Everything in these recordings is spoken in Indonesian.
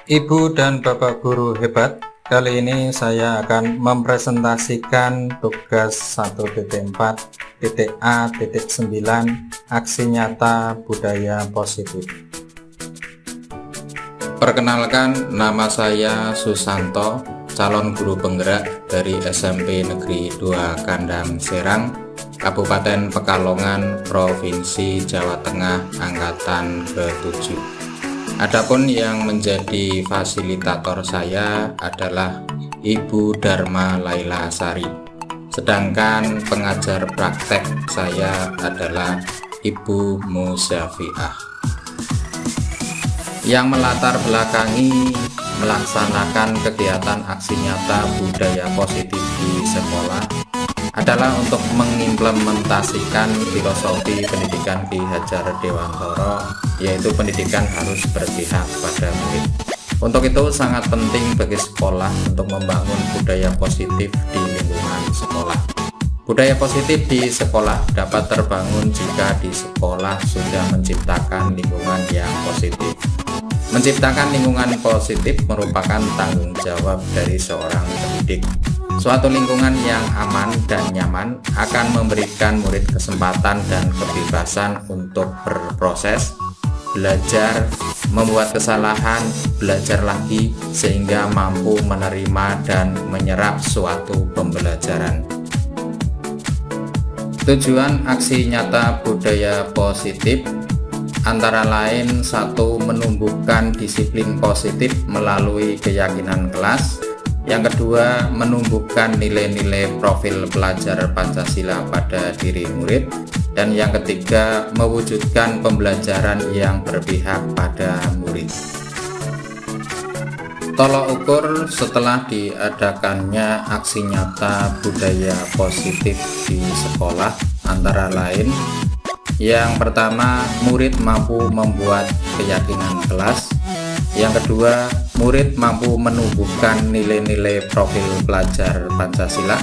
Ibu dan Bapak guru hebat, kali ini saya akan mempresentasikan tugas 1.4.A.9 aksi nyata budaya positif. Perkenalkan, nama saya Susanto, calon guru penggerak dari SMP Negeri 2 Kandang Serang, Kabupaten Pekalongan, Provinsi Jawa Tengah, Angkatan ke-7. Adapun yang menjadi fasilitator saya adalah Ibu Dharma Laila Sari. Sedangkan pengajar praktek saya adalah Ibu Musyafiah. Yang melatar belakangi melaksanakan kegiatan aksi nyata budaya positif di sekolah adalah untuk mengimplementasikan filosofi pendidikan Ki Hajar Dewantara, yaitu pendidikan harus berpihak pada murid. Untuk itu sangat penting bagi sekolah untuk membangun budaya positif di lingkungan sekolah. Budaya positif di sekolah dapat terbangun jika di sekolah sudah menciptakan lingkungan yang positif. Menciptakan lingkungan positif merupakan tanggung jawab dari seorang pendidik. Suatu lingkungan yang aman dan nyaman akan memberikan murid kesempatan dan kebebasan untuk berproses, belajar, membuat kesalahan, belajar lagi, sehingga mampu menerima dan menyerap suatu pembelajaran. Tujuan aksi nyata budaya positif antara lain: 1. Menumbuhkan disiplin positif melalui keyakinan kelas. Yang kedua, menumbuhkan nilai-nilai profil pelajar Pancasila pada diri murid. Dan yang ketiga, mewujudkan pembelajaran yang berpihak pada murid. Tolok ukur setelah diadakannya aksi nyata budaya positif di sekolah antara lain: yang pertama, murid mampu membuat keyakinan kelas. Yang kedua, murid mampu menumbuhkan nilai-nilai profil pelajar Pancasila.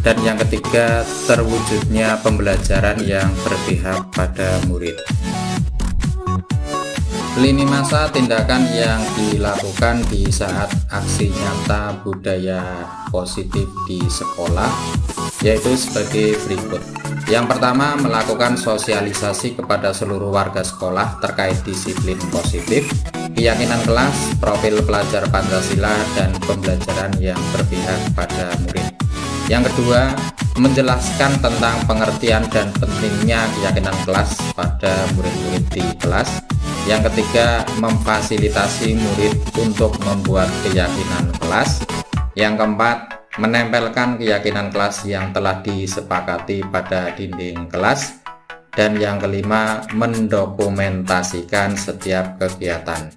Dan yang ketiga, terwujudnya pembelajaran yang berpihak pada murid. Lini masa tindakan yang dilakukan di saat aksi nyata budaya positif di sekolah yaitu sebagai berikut. Yang pertama, melakukan sosialisasi kepada seluruh warga sekolah terkait disiplin positif, keyakinan kelas, profil pelajar Pancasila, dan pembelajaran yang berpihak pada murid. Yang kedua, menjelaskan tentang pengertian dan pentingnya keyakinan kelas pada murid-murid di kelas. Yang ketiga, memfasilitasi murid untuk membuat keyakinan kelas. Yang keempat, menempelkan keyakinan kelas yang telah disepakati pada dinding kelas. Dan yang kelima, mendokumentasikan setiap kegiatan.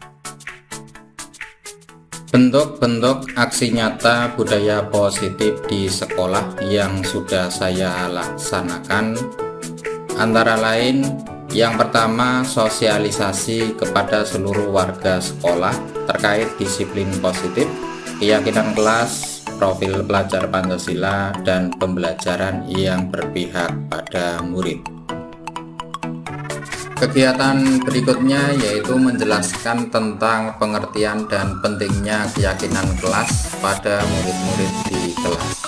Bentuk-bentuk aksi nyata budaya positif di sekolah yang sudah saya laksanakan antara lain: yang pertama, sosialisasi kepada seluruh warga sekolah terkait disiplin positif, keyakinan kelas, profil pelajar Pancasila, dan pembelajaran yang berpihak pada murid. Kegiatan berikutnya yaitu menjelaskan tentang pengertian dan pentingnya keyakinan kelas pada murid-murid di kelas.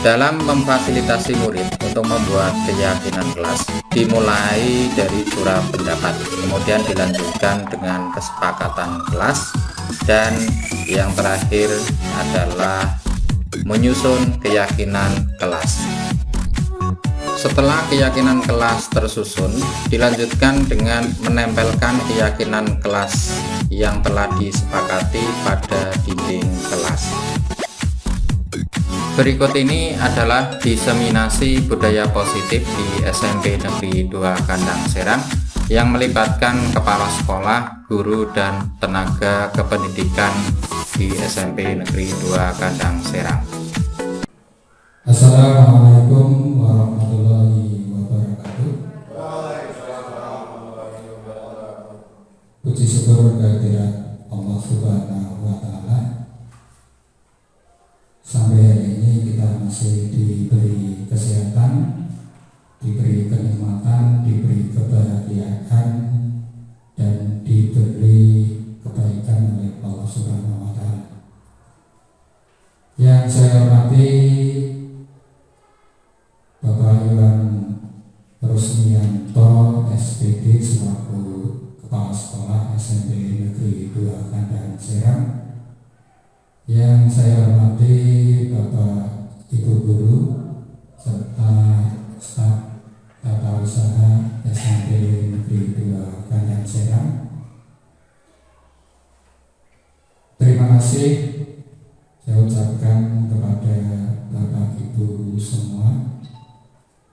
Dalam memfasilitasi murid untuk membuat keyakinan kelas, dimulai dari curah pendapat, kemudian dilanjutkan dengan kesepakatan kelas, dan yang terakhir adalah menyusun keyakinan kelas. Setelah keyakinan kelas tersusun, dilanjutkan dengan menempelkan keyakinan kelas yang telah disepakati pada dinding kelas. Berikut ini adalah diseminasi budaya positif di SMP Negeri 2 Kandang Serang yang melibatkan kepala sekolah, guru, dan tenaga kependidikan di SMP Negeri 2 Kandang Serang. Assalamualaikum warahmatullahi wabarakatuh. Puji syukur kehadirat Allah Subhanahu wa Ta'ala. Sampai hari ini kita masih diberi kesehatan, diberi kenikmatan, diberi kebahagiaan, dan diberi kebaikan ucapkan kepada Bapak Ibu semua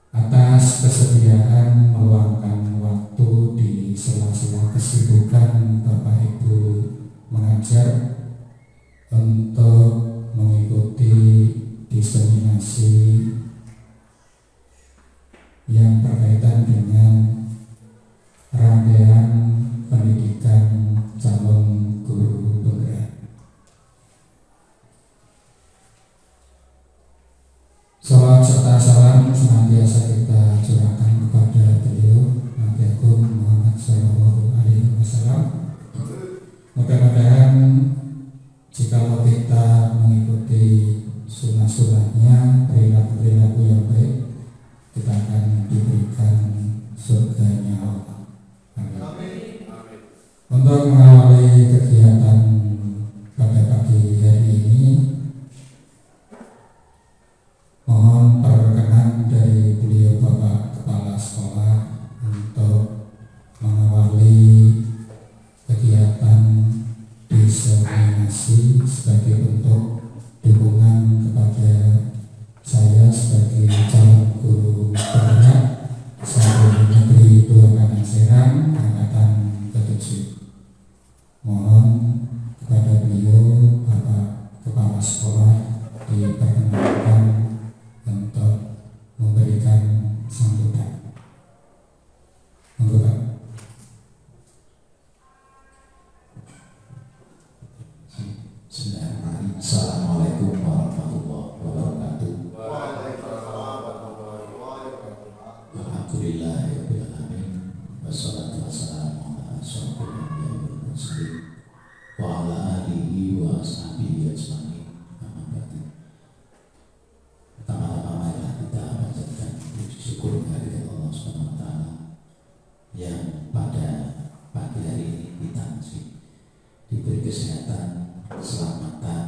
atas kesediaan meluangkan waktu di sela-sela kesibukan Bapak Ibu mengajar untuk mengikuti diseminasi yang berkaitan dengan rangkaian pendidikan calon guru penggerak. Salawat serta salam senantiasa kita curahkan kepada beliau Nabi Agung Muhammad Sallallahu Alaihi Wasallam. Mudah-mudahan jika kita mengikuti sunnah-sunnahnya, perilaku-perilaku yang baik, kita akan diberikan surganya Allah. Amin. Untuk mengawali kegiatan pada pagi hari ini, mohon perkenan dari beliau Bapak Kepala Sekolah untuk mengawali kegiatan diseminasi sebagai bentuk dukungan kepada saya sebagai calon guru penggerak Santri Negeri 2 Kadang Serang angkatan ke-7. Mohon kepada beliau Bapak Kepala Sekolah diperkenankan untuk memberikan sambutan. Monggo Pak. Bismillahirrahmanirrahim. Assalamualaikum warahmatullahi wabarakatuh. Alhamdulillahirabbil alamin. Wassalatu wassalamu ala asyrofil anbiya'i wal mursalin wa ala alihi wa ashabihi ajmain. Amma ba'du. Pertama-tama marilah kita panjatkan puji syukur kehadirat Allah Subhanahu wa taala yang pada pagi hari ini kita masih diberi kesehatan, keselamatan,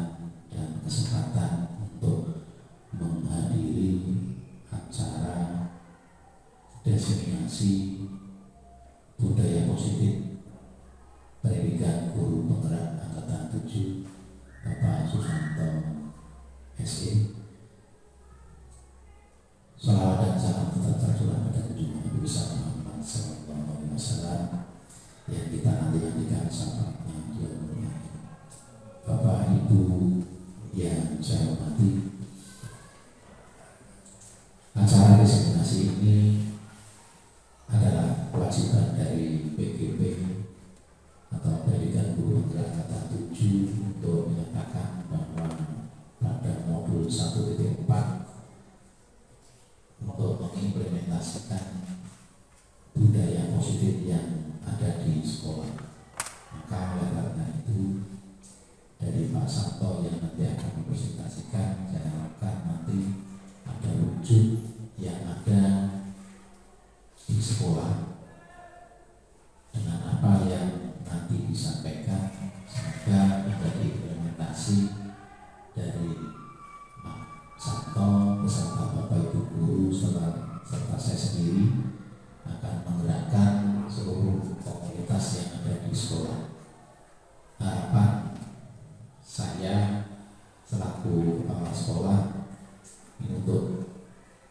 dan kesempatan untuk menghadiri acara diseminasi budaya positif pendidikan guru penggerak angkatan 7 Bapak Susanto SE. Salawat dan salam tetap tercurah pada junjungan Nabi besar Muhammad Sallallahu Alaihi Wasallam yang kita nanti-nantikan syafaatnya di dunia. Bapak Ibu yang saya hormati, acara diseminasi ini adalah kewajiban dari PGP atau Pendidikan Guru Penggerak Angkatan 7 untuk menyatakan bahwa pada modul 1.4 untuk mengimplementasikan budaya positif yang ada di sekolah. Maka oleh karena itu dari Pak Santo yang nanti akan mempresentasikan, saya harapkan nanti ada wujud yang ada di sekolah dengan apa yang nanti disampaikan, semoga menjadi implementasi dari Pak Santo beserta Bapak Ibu guru serta saya sendiri akan menggerakkan seluruh komunitas yang ada di sekolah. Harapan saya selaku kepala sekolah ini untuk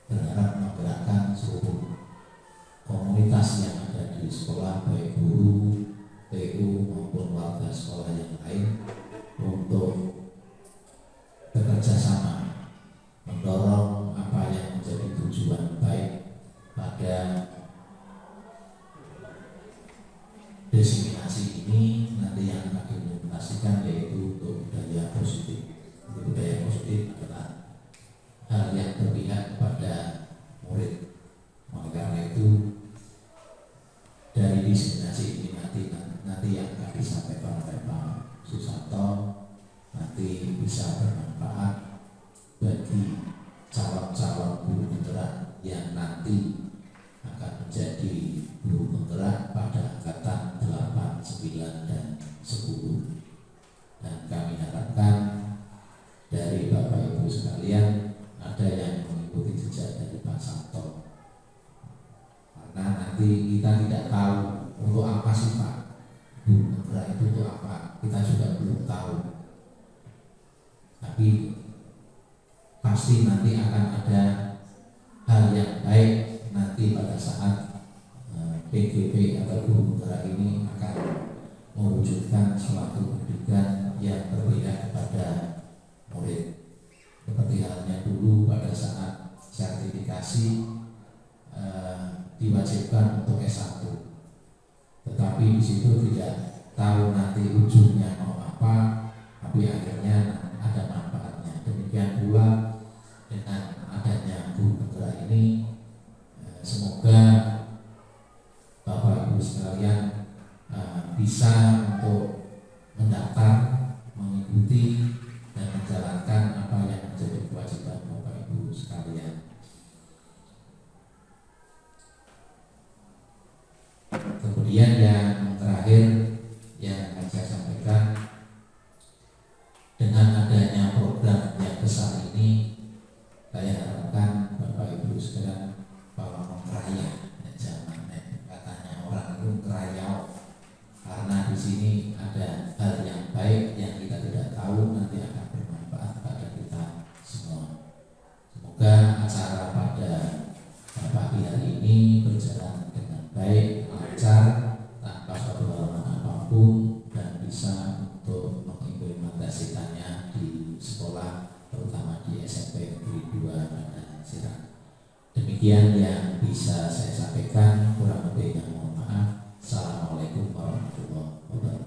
berharap menggerakkan seluruh komunitas yang ada di sekolah, baik guru, TU maupun warga sekolah yang lain, untuk bekerja sama mendorong apa yang menjadi tujuan baik pada diseminasi ini nanti yang akan diimplementasikan, yaitu untuk budaya positif. Budaya positif adalah hal yang berpihak kepada murid. Oleh karena itu dari diseminasi ini nanti yang akan disampaikan oleh Pak Susanto nanti bisa bermanfaat bagi calon-calon guru penggerak yang nanti akan menjadi guru penggerak pada angkatan 8, 9, dan 10. Dan kami harapkan dari Bapak Ibu sekalian ada yang mengikuti jejak dari Pak Santo. Karena nanti kita tidak tahu untuk apa sih Pak guru penggerak itu untuk apa, kita juga belum tahu. Tapi mewujudkan suatu pendidikan yang berbeda kepada murid. Seperti halnya dulu pada saat sertifikasi diwajibkan untuk S1, tetapi di situ tidak tahu nanti ujungnya mau apa, tapi akhirnya ada manfaatnya. Demikian pula dengan adanya guru penggerak ini, semoga Bapak Ibu sekalian bisa untuk mendaftar, mengikuti dan menjalankan apa yang menjadi kewajiban Bapak Ibu sekalian. Kemudian yang terakhir yang akan saya sampaikan, dengan adanya program yang besar ini, saya harapkan Bapak Ibu sekalian bahwa memperaya zaman katanya orang itu kerayau, karena di sini ada hal yang baik yang kita tidak tahu nanti akan bermanfaat pada kita semua. Semoga acara pada pagi hari ini berjalan dengan baik, lancar, tanpa suatu halangan apapun, dan bisa untuk mengimplementasikannya di sekolah, terutama di SMP Negeri 2 Bandan Sirah. Demikian yang bisa saya sampaikan, kurang lebihnya mohon maaf. Assalamualaikum warahmatullahi wabarakatuh.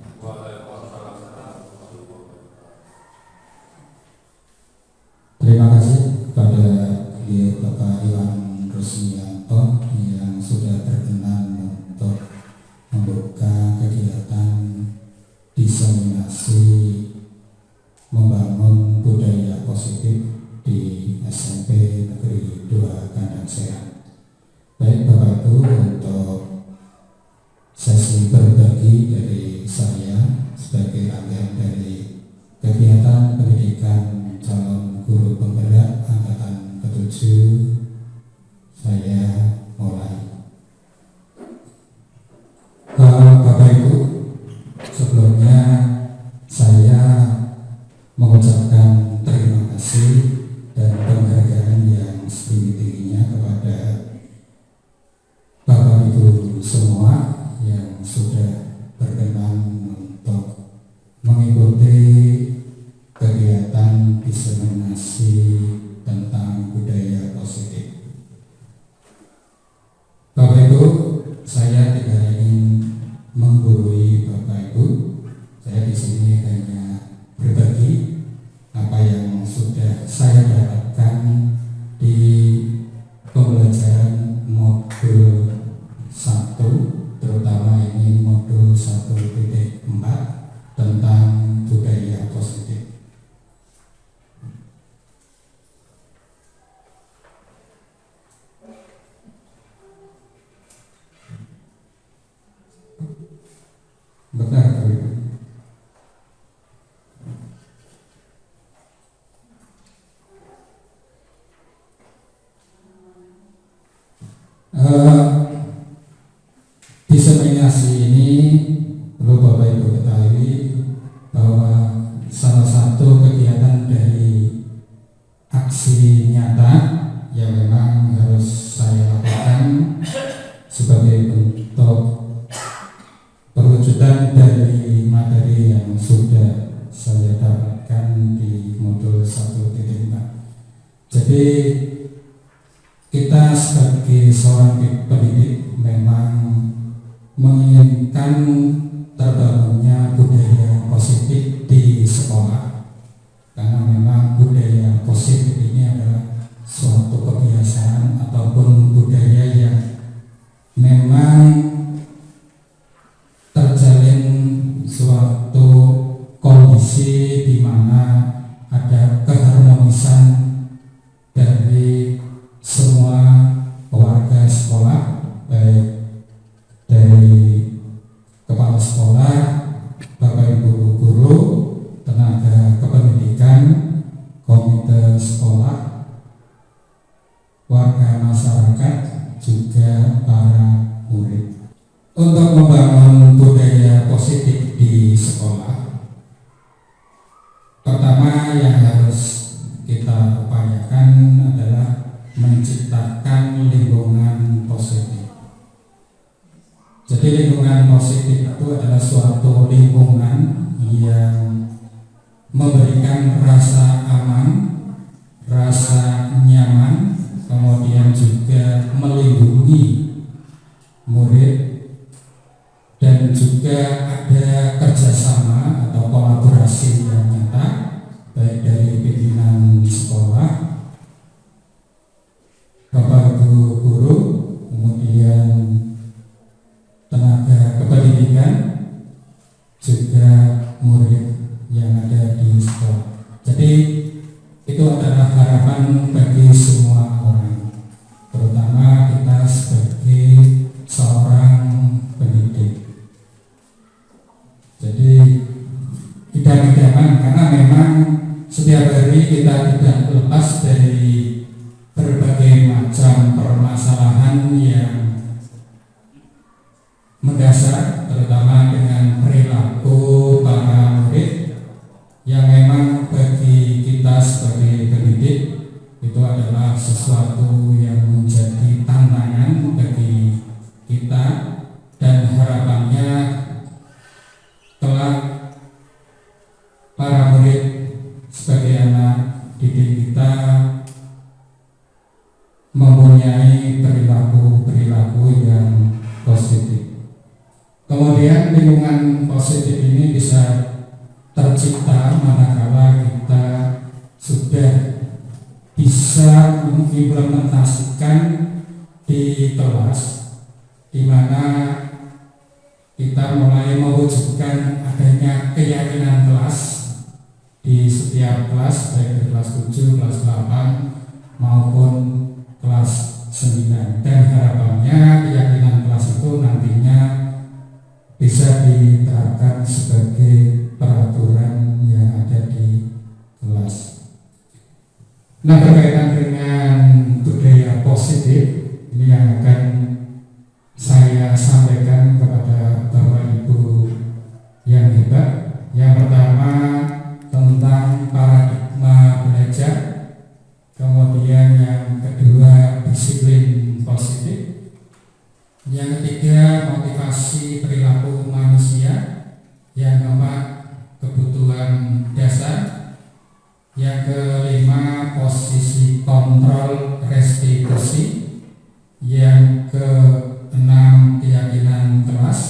Terima kasih kepada beliau Bapak Iwan Rusmianto yang sudah berkenan untuk membuka kegiatan diseminasi membangun budaya positif di SMP Negeri 2 Kandang Sehat. Baik Bapak Ibu, untuk sesi berbagi dari saya sebagai rangkaian dari kegiatan pendidikan calon guru penggerak angkatan ke-7, saya mulai. Bapak Ibu, sebelumnya saya mengucapkan terima kasih dan penghargaan yang setinggi-tingginya kepada Bapak Ibu semua yang sudah berkenan untuk mengikuti kegiatan diseminasi tentang budaya positif. Bapak Ibu, saya tidak ingin menggurui Bapak Ibu. Saya di sini hanya berbagi apa yang sudah saya dapatkan di pembelajaran modul 1, terutama ini modul 1.4 tentang budaya positif. Benar, Bapak Ibu. Diseminasi ini perlu Bapak Ibu ketahui bahwa salah satu kegiatan dari aksi nyata yang memang harus saya lakukan sebagai bentuk perwujudan dari materi yang sudah saya dapatkan di modul 1.4. Jadi kita sebagai seorang pendidik memang menginginkan terbangunnya budaya positif di sekolah, karena memang budaya positif ini adalah suatu kebiasaan ataupun budaya yang memang terjalin suatu kondisi di mana ada keharmonisan dari semua warga sekolah, baik dari kepala sekolah, Bapak Ibu guru, tenaga kependidikan, komite sekolah, warga masyarakat, juga para murid. Untuk membangun budaya positif di sekolah, pertama yang harus kita upayakan adalah menciptakan lingkungan positif. Jadi Jadi lingkungan positif itu adalah suatu lingkungan yang memberikan rasa aman, rasa nyaman, kemudian juga melindungi murid, dan juga ada kerjasama atau kolaborasi yang nyata baik dari pimpinan sekolah, Bapak Ibu guru, kemudian tenaga kependidikan, juga murid yang ada di sekolah. Jadi itu adalah harapan bagi semua orang, terutama kita sebagai seorang pendidik. Jadi idaman karena memang setiap hari kita tidak lepas dari berbagai macam permasalahan yang mendasar, terutama dengan perilaku para murid yang memang bagi kita sebagai pendidik itu adalah sesuatu yang menjadi tantangan bagi kita, dan harapannya kelak para murid sebagai anak didik kita mempunyai perilaku yang positif. Kemudian lingkungan positif ini bisa tercipta manakala kita sudah bisa mengimplementasikan di kelas, di mana kita mulai mewujudkan adanya keyakinan kelas di setiap kelas, baik di kelas 7, kelas 8 maupun kelas 9, dan harapannya keyakinan kelas itu nantinya bisa diterapkan sebagai peraturan yang ada di kelas. Nah, berkaitan dengan budaya positif ini yang akan saya sampaikan kepada Bapak Ibu yang hebat. Yang pertama tentang paradigma belajar, kemudian yang kedua disiplin positif, yang ketiga motivasi perilaku manusia, yang keempat kebutuhan dasar, yang kelima posisi kontrol restitusi, yang keenam keyakinan kelas,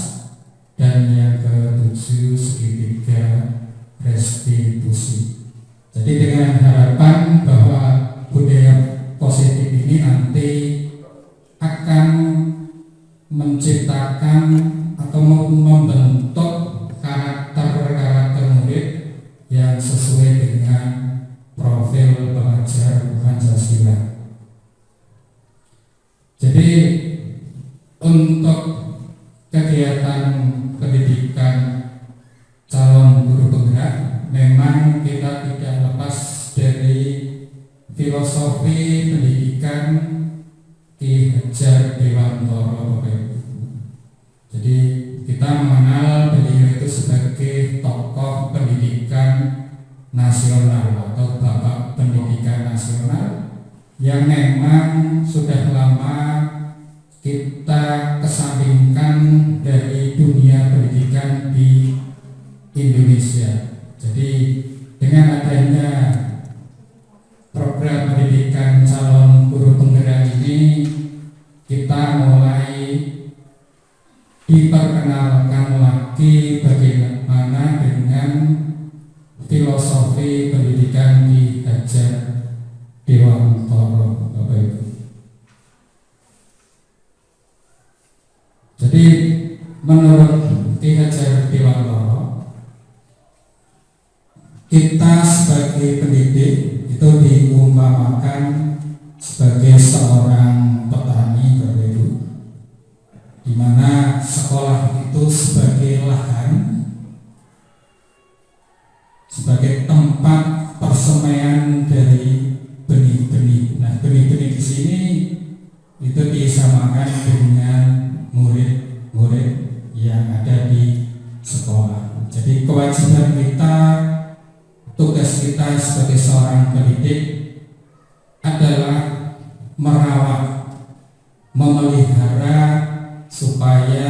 dan yang ketujuh segitiga restitusi. Jadi dengan harapan bahwa budaya positif ini nanti akan menciptakan atau membentuk karakter murid yang sesuai dengan profil pelajar Pancasila. Jadi untuk kegiatan pendidikan calon guru penggerak memang kita tidak lepas dari filosofi pendidikan Ki Hajar Dewantara, Bapak Ibu. Jadi kita mengenal beliau itu sebagai tokoh pendidikan nasional atau bapak pendidikan nasional yang memang sudah lama kita kesampingkan dari dunia pendidikan di Indonesia. Jadi dengan adanya program pendidikan calon guru penggerak ini, kita mulai diperkenalkan lagi bagaimana dengan filosofi pendidikan Ki Hajar Dewantara, Bapak Ibu. Jadi menurut Ki Hajar Dewantara, kita sebagai pendidik itu diumpamakan sebagai seorang petani, Bapak Ibu, di mana sekolah itu sebagai lahan, sebagai tempat persemaian dari benih-benih. Nah, benih-benih di sini itu disamakan dengan murid-murid yang ada di sekolah. Jadi kewajiban kita, tugas kita sebagai seorang pendidik adalah merawat, memelihara supaya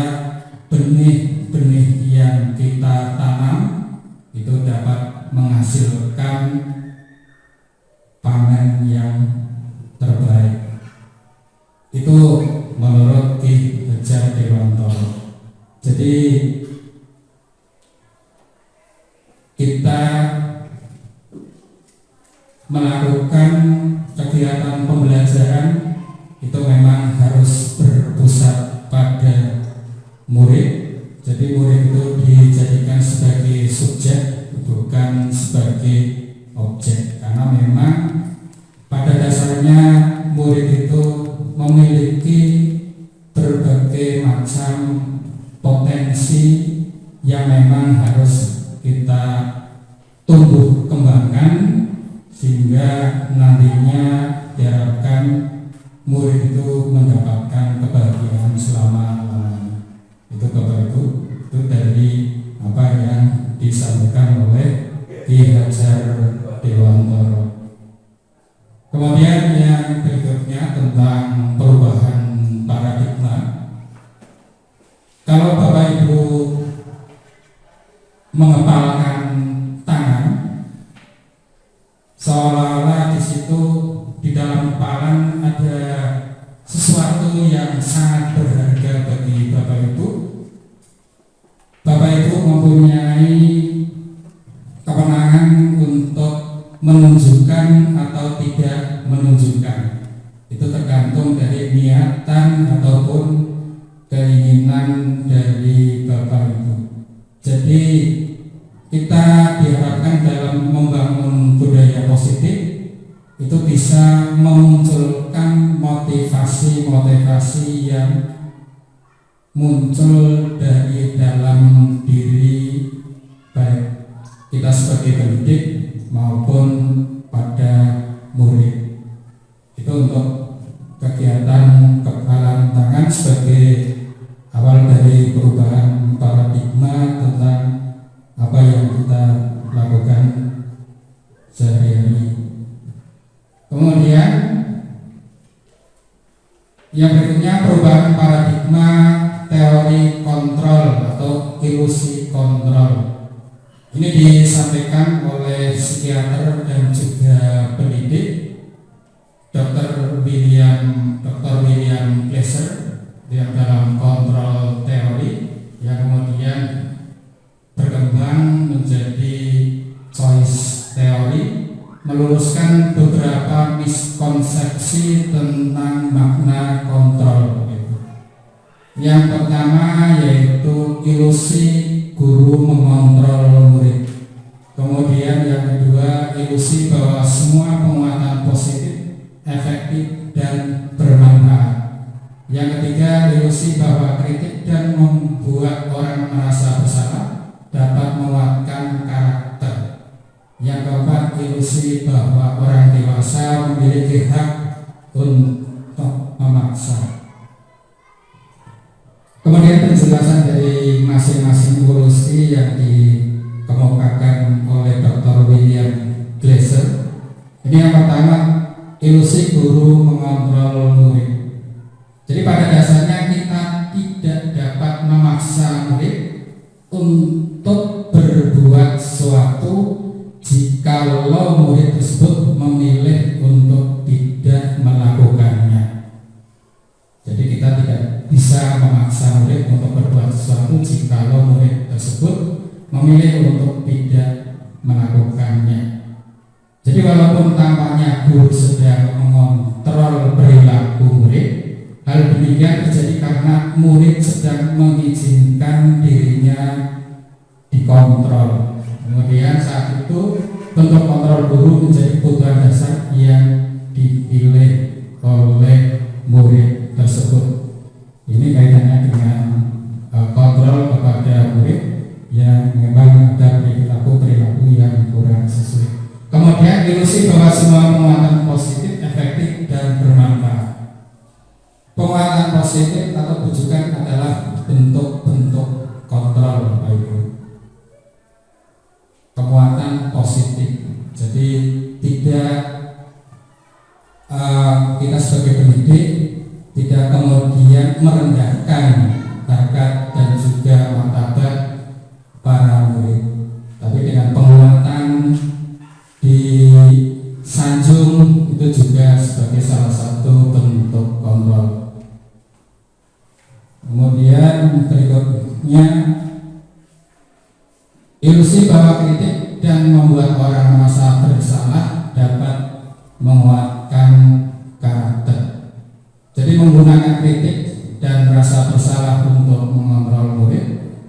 Itu menurut Ki Hajar Dewantoro. Jadi kita melakukan kegiatan pembelajaran itu memang harus berpusat pada murid. Jadi murid itu dijadikan sebagai subjek, bukan sebagai objek, karena memang pada dasarnya murid itu memiliki berbagai macam potensi yang memang harus kita tumbuh kembangkan sehingga nantinya diharapkan murid itu mendapatkan kebahagiaan selama-lamanya. Itu Bapak Ibu, itu dari apa yang disampaikan oleh Ki Hajar Dewantoro. Kemudian yang berikutnya tentang perubahan paradigma. Kalau Bapak Ibu mengepalkan tangan, seolah-olah di situ di dalam kepalan ada sesuatu yang sangat berharga bagi Bapak Ibu. Bapak Ibu mempunyai kewenangan untuk menunjukkan atau tidak menunjukkan. Itu tergantung dari niatan ataupun keinginan dari Bapak Ibu. Jadi kita diharapkan dalam membangun budaya positif itu bisa memunculkan motivasi-motivasi yang muncul dari dalam diri baik kita sebagai pendidik maupun pada murid. Itu untuk kegiatan kepalan tangan sebagai awal dari perubahan paradigma tentang apa yang kita lakukan sehari-hari. Kemudian yang berikutnya perubahan paradigma teori kontrol atau ilusi kontrol. Ini disampaikan oleh psikiater dan juga pendidik Dr. William Glasser yang dalam kontrol teori yang kemudian berkembang menjadi choice teori, meluruskan beberapa miskonsepsi tentang makna kontrol. Yang pertama yaitu ilusi guru mengontrol murid. Kemudian yang kedua ilusi bahwa semua penguatan positif, efektif dan bermanfaat. Yang ketiga ilusi bahwa kritik dan membuat orang merasa bersalah dapat menguatkan karakter. Yang keempat ilusi bahwa orang dewasa memiliki hak untuk memaksa. Kemudian penjelasan dari masing-masing ilusi yang dikemukakan oleh Dr. William Glasser. Ini yang pertama, ilusi guru mengontrol murid. Jadi pada dasarnya kita tidak dapat memaksa murid untuk berbuat sesuatu jikalau murid tersebut memilih untuk tidak melakukannya. Jadi kita tidak bisa memaksa murid untuk berbuat sesuatu jikalau murid tersebut memilih untuk tidak melakukannya. Jadi walaupun tampaknya guru sedang mengontrol perilaku murid, hal demikian terjadi karena murid sedang mengizinkan dirinya dikontrol. Kemudian saat itu bentuk kontrol guru menjadi kebutuhan dasar yang dipilih oleh murid tersebut. Ini kaitannya dengan kontrol kepada murid yang memang ada perilaku yang kurang sesuai. Kemudian ilusi bahwa semua penguatan positif, efektif dan bermanfaat. Penguatan positif atau bujukan adalah bentuk-bentuk kontrol, Bapak Ibu. Penguatan positif. Jadi tidak kita sebagai pendidik tidak kemudian merendahkan harkat dan juga martabat para murid, tapi dengan penguatan disanjung itu juga sebagai salah satu bentuk kontrol. ilusi bahwa kritik dan membuat orang merasa bersalah dapat menguatkan karakter. Jadi menggunakan kritik dan rasa bersalah untuk mengontrol murid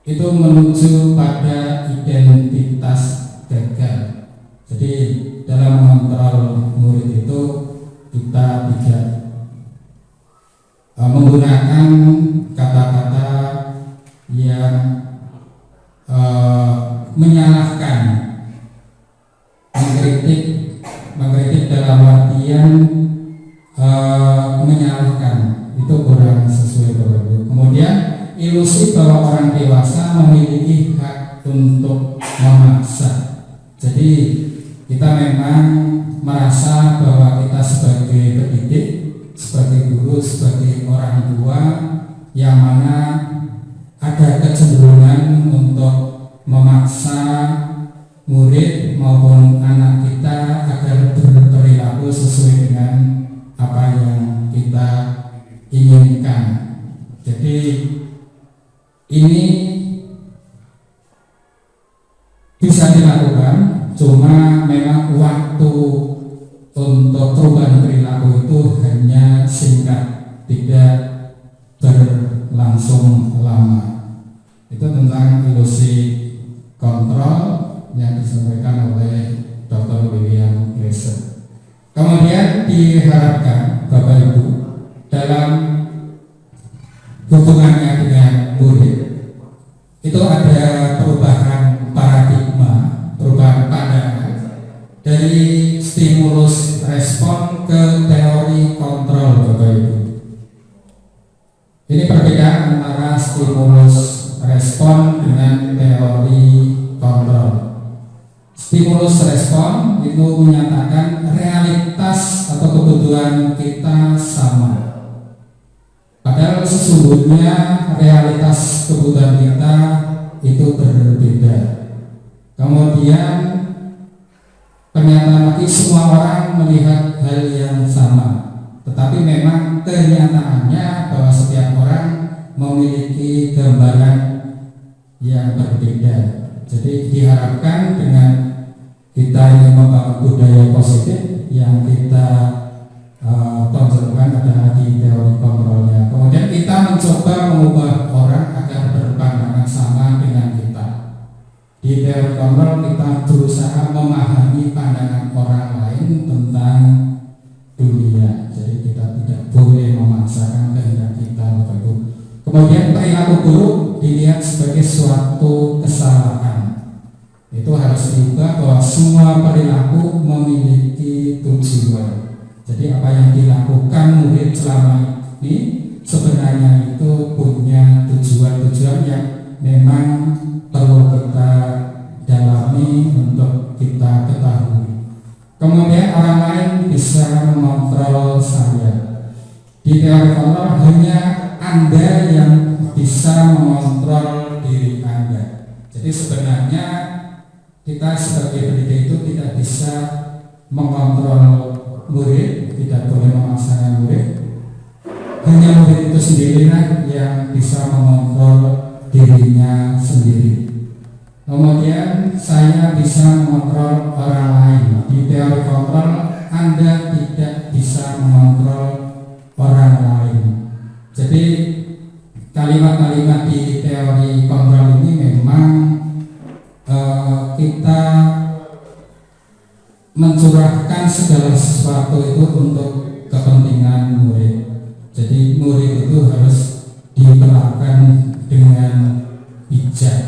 itu menuju pada identitas gagal. Jadi dalam mengontrol murid itu kita tidak menggunakan kata-kata yang menyalahkan, mengkritik dalam artian menyalahkan, itu kurang sesuai Bapak Ibu. Kemudian ilusi bahwa orang dewasa memiliki hak untuk memaksa. Jadi kita memang merasa bahwa kita sebagai pendidik, sebagai guru, sebagai orang tua yang mana ada kecenderungan untuk memaksa murid maupun anak kita agar berperilaku sesuai dengan apa yang kita inginkan. Jadi ini bisa dilakukan, cuma memang waktu untuk perubahan perilaku itu hanya singkat, tidak berlangsung lama. Itu tentang ilusi kontrol yang disampaikan oleh Dr. William Glasser. Kemudian diharapkan Bapak Ibu dalam hubungannya dengan murid itu ada perubahan paradigma, perubahan pandangan dari stimulus respon ke teori kontrol Bapak Ibu. Ini perbedaan antara stimulus respon dengan teori kontrol. Stimulus respon itu menyatakan realitas atau kebutuhan kita sama. Padahal sesungguhnya realitas kebutuhan kita itu berbeda. Kemudian pernyataan lagi semua orang melihat hal yang sama, tetapi memang kenyataannya bahwa setiap orang memiliki gambaran yang berbeda. Jadi diharapkan dengan kita ingin membangun budaya positif yang kita tonjolkan adalah di teori kontrolnya. Kemudian kita mencoba mengubah orang agar berpandangan sama dengan kita. Di teori kontrol kita berusaha memahami pandangan orang lain tentang dunia. Jadi kita tidak boleh memaksakan kehendak kita, Bapak Ibu. Kemudian perilaku buruk dilihat sebagai suatu kesalahan. Itu harus diubah bahwa semua perilaku memiliki tujuan. Jadi apa yang dilakukan murid selama ini sebenarnya itu punya tujuan-tujuan yang memang perlu kita dalami untuk kita ketahui. Kemudian orang lain bisa mengontrol saya. Di teori kontrol hanya Anda yang bisa mengontrol diri Anda. Jadi sebenarnya kita sebagai pendidik itu tidak bisa mengontrol murid, tidak boleh memaksakan murid. Hanya murid itu sendirilah yang bisa mengontrol dirinya sendiri. Kemudian saya bisa mengontrol orang lain. Di teori kontrol Anda tidak bisa mengontrol orang lain. Jadi kalimat-kalimat di teori kontrol ini memang kita mencurahkan segala sesuatu itu untuk kepentingan murid. Jadi murid itu harus diperlakukan dengan bijak.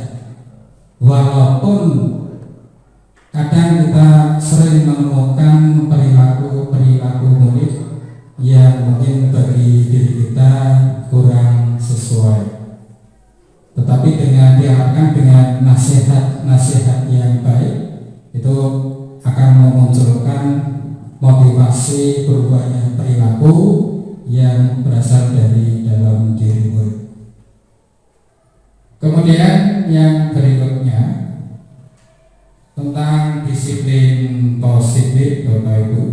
Walaupun kadang kita sering menemukan perilaku murid yang mungkin bagi diri kita kurang sesuai. Tetapi dengan diharapkan dengan nasihat-nasihat yang baik itu akan memunculkan motivasi berubahnya perilaku yang berasal dari dalam diri murid. Kemudian yang berikutnya tentang disiplin positif Bapak Ibu.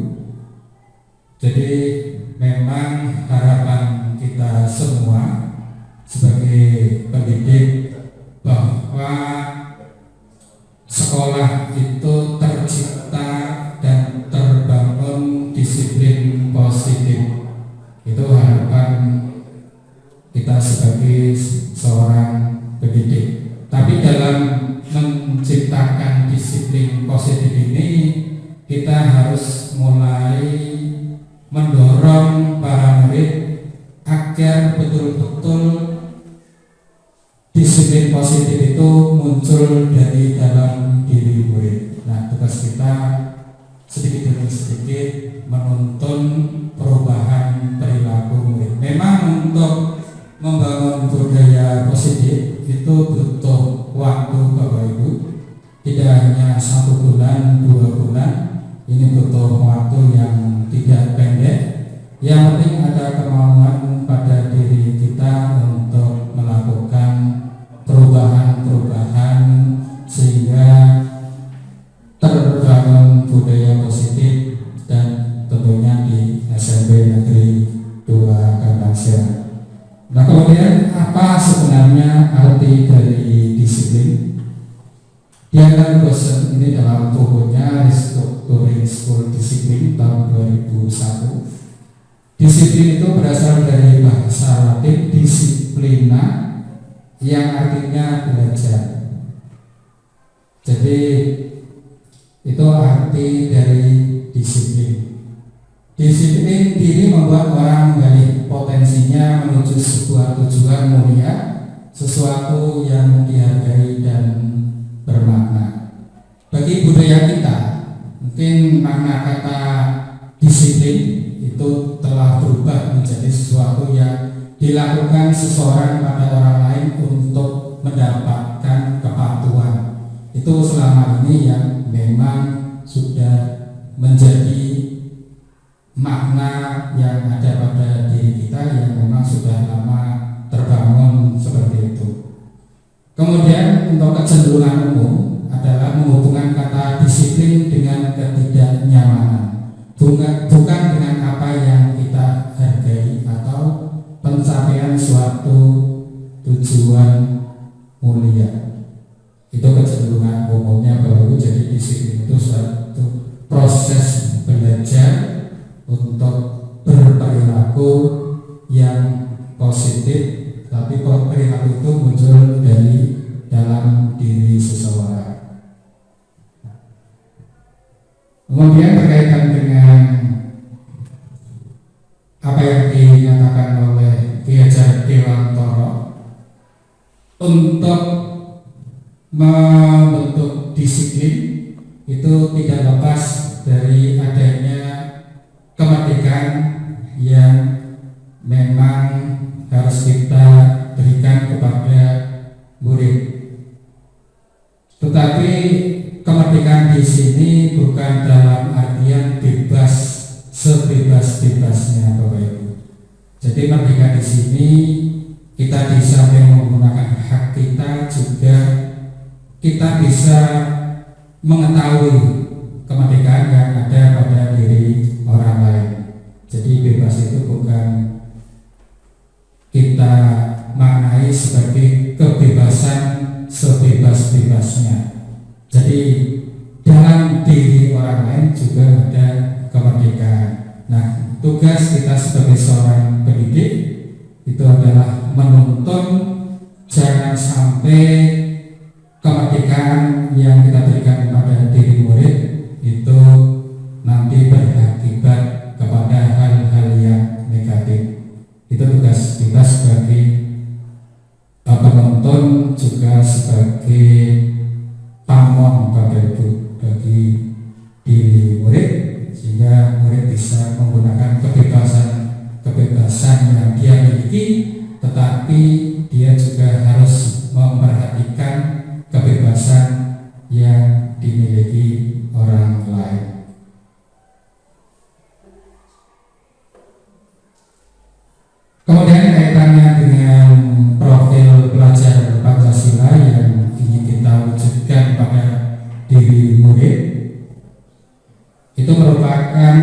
Jadi memang harapan kita semua sebagai pendidik bahwa Itu harapan kita sebagai seorang pendidik. Tapi dalam menciptakan disiplin positif ini, kita harus mulai mendorong para murid agar betul-betul disiplin positif itu muncul dari dalam diri murid. Nah, tugas kita sedikit demi sedikit menuntun perubahan perilaku murid. Memang untuk membangun budaya positif itu butuh waktu Bapak Ibu, tidak hanya 1 bulan, 2 bulan. Ini butuh waktu yang tidak pendek. Yang penting ada kemauan pada diri kita untuk melakukan perubahan-perubahan sehingga terbangun budaya positif dan tentunya di SMP Negeri 2 Kandang. Nah, kemudian apa sebenarnya arti dari disiplin? Diana Gosen ini dalam bukunya Restructuring School Discipline tahun 2001. Disiplin itu berasal dari bahasa Latin disciplina yang artinya belajar. Jadi itu arti dari disiplin. Disiplin diri membuat orang menggali potensinya menuju sebuah tujuan mulia, sesuatu yang dihargai dan bermakna. Bagi budaya kita, mungkin makna kata disiplin itu telah berubah menjadi sesuatu yang dilakukan seseorang pada orang lain untuk mendapatkan kepatuhan. Itu selama ini yang memang sudah menjadi makna yang ada pada diri kita yang memang sudah lama terbangun seperti itu. Kemudian untuk kecenderungan umum adalah menghubungkan kata disiplin dengan ketidaknyamanan, bukan dengan apa yang kita hargai atau pencapaian suatu tujuan mulia. Itu kecenderungan umumnya bahwa jadi disiplin itu suatu proses belajar untuk berperilaku yang positif, tapi perilaku itu muncul dari dalam diri seseorang. Kemudian berkaitan dengan apa yang dinyatakan oleh Ki Hajar Dewantara, untuk membentuk disiplin itu tidak lepas dari adanya kemerdekaan yang memang harus kita berikan kepada murid. Tetapi kemerdekaan di sini bukan dalam artian bebas sebebas-bebasnya, Bapak Ibu. Jadi merdeka di sini kita bisa menggunakan hak kita, juga kita bisa mengetahui kemerdekaan yang ada pada diri orang lain. Jadi bebas itu bukan kita maknai sebagai kebebasan sebebas-bebasnya. Jadi dalam diri orang lain juga ada kemerdekaan. Nah, tugas kita sebagai seorang pendidik itu adalah menuntun jangan sampai kemerdekaan yang kita berikan kepada diri murid itu nanti berakibat kepada hal-hal yang negatif. Itu tugas kita sebagai penonton, juga sebagai pamong Bapak Ibu bagi diri murid, sehingga murid bisa menggunakan kebebasan yang dia miliki, tetapi dia juga harus memperhatikan kebebasan yang dimiliki orang lain. Kemudian kaitannya dengan profil pelajar Pancasila yang ingin kita wujudkan pada diri murid, itu merupakan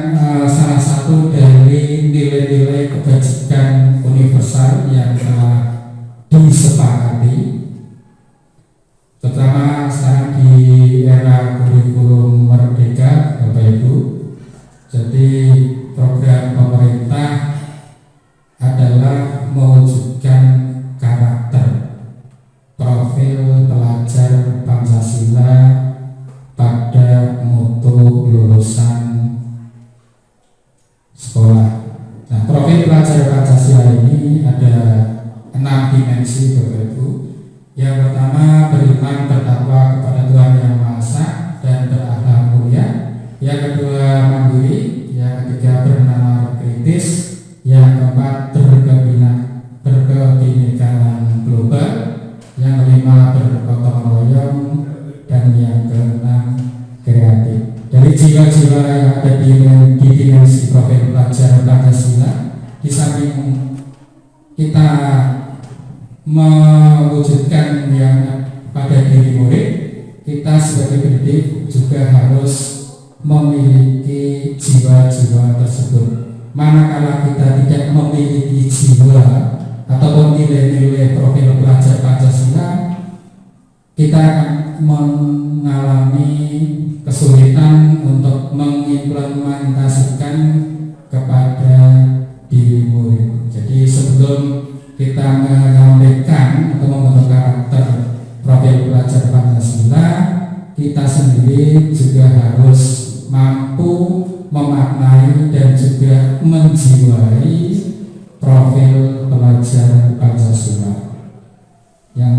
salah satu dari nilai-nilai kebajikan universal yang telah disepakati, terutama sekarang di era kurikulum merdeka, Bapak Ibu. Jadi program pemerintah profil pelajar Pancasila ini ada 6 dimensi Bapak Ibu. Yang pertama, beriman bertakwa kepada Tuhan Yang Maha Esa dan berakhlak mulia. Yang kedua, mandiri. Yang ketiga, bernalar kritis. Yang keempat, berkebinekaan global. Yang kelima, bergotong royong. Dan yang keenam, kreatif. Dari jiwa-jiwa yang ada di dimensi profil pelajar Pancasila, di samping kita mewujudkan yang pada diri murid, kita sebagai pendidik juga harus memiliki jiwa-jiwa tersebut. Manakala kita tidak memiliki jiwa ataupun nilai-nilai profil pelajar Pancasila, kita akan mengalami kesulitan untuk mengimplementasikan kepada diri murid. Jadi sebelum kita menyampaikan atau membentuk karakter profil pelajar Pancasila, kita sendiri juga harus mampu memaknai dan juga menjiwai profil pelajar Pancasila yang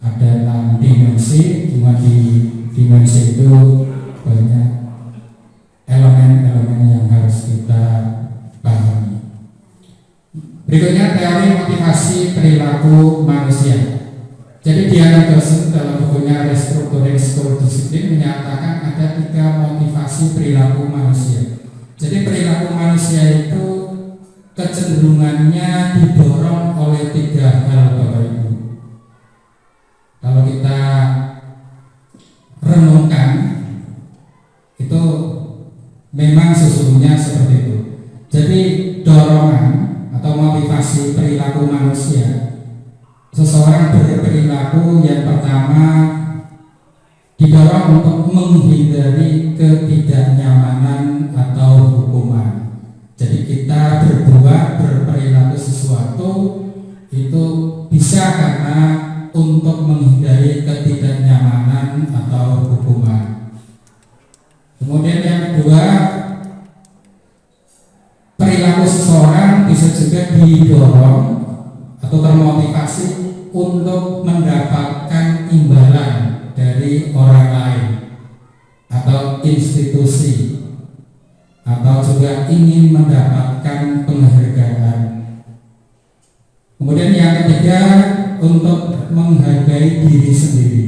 ada 6 dimensi. Cuma di dimensi itu banyak elemen-elemen yang harus kita pahami. Berikutnya teori motivasi perilaku manusia. Jadi Diana Dawson dalam bukunya Restructuring School Discipline menyatakan ada 3 motivasi perilaku manusia. Jadi perilaku manusia itu kecenderungannya didorong oleh 3 hal Bapak Ibu. Kalau kita renungkan, itu memang sesungguhnya seperti itu. Jadi dorongan atau motivasi perilaku manusia, seseorang berperilaku yang pertama didorong untuk menghindari ketidaknyamanan atau hukuman. Jadi kita berperilaku sesuatu itu bisa karena untuk menghindari ketidaknyamanan atau hukuman. Kemudian yang kedua, perilaku seseorang bisa juga didorong atau termotivasi untuk mendapatkan imbalan dari orang lain atau institusi, atau juga ingin mendapatkan penghargaan. Kemudian yang ketiga, untuk menghargai diri sendiri,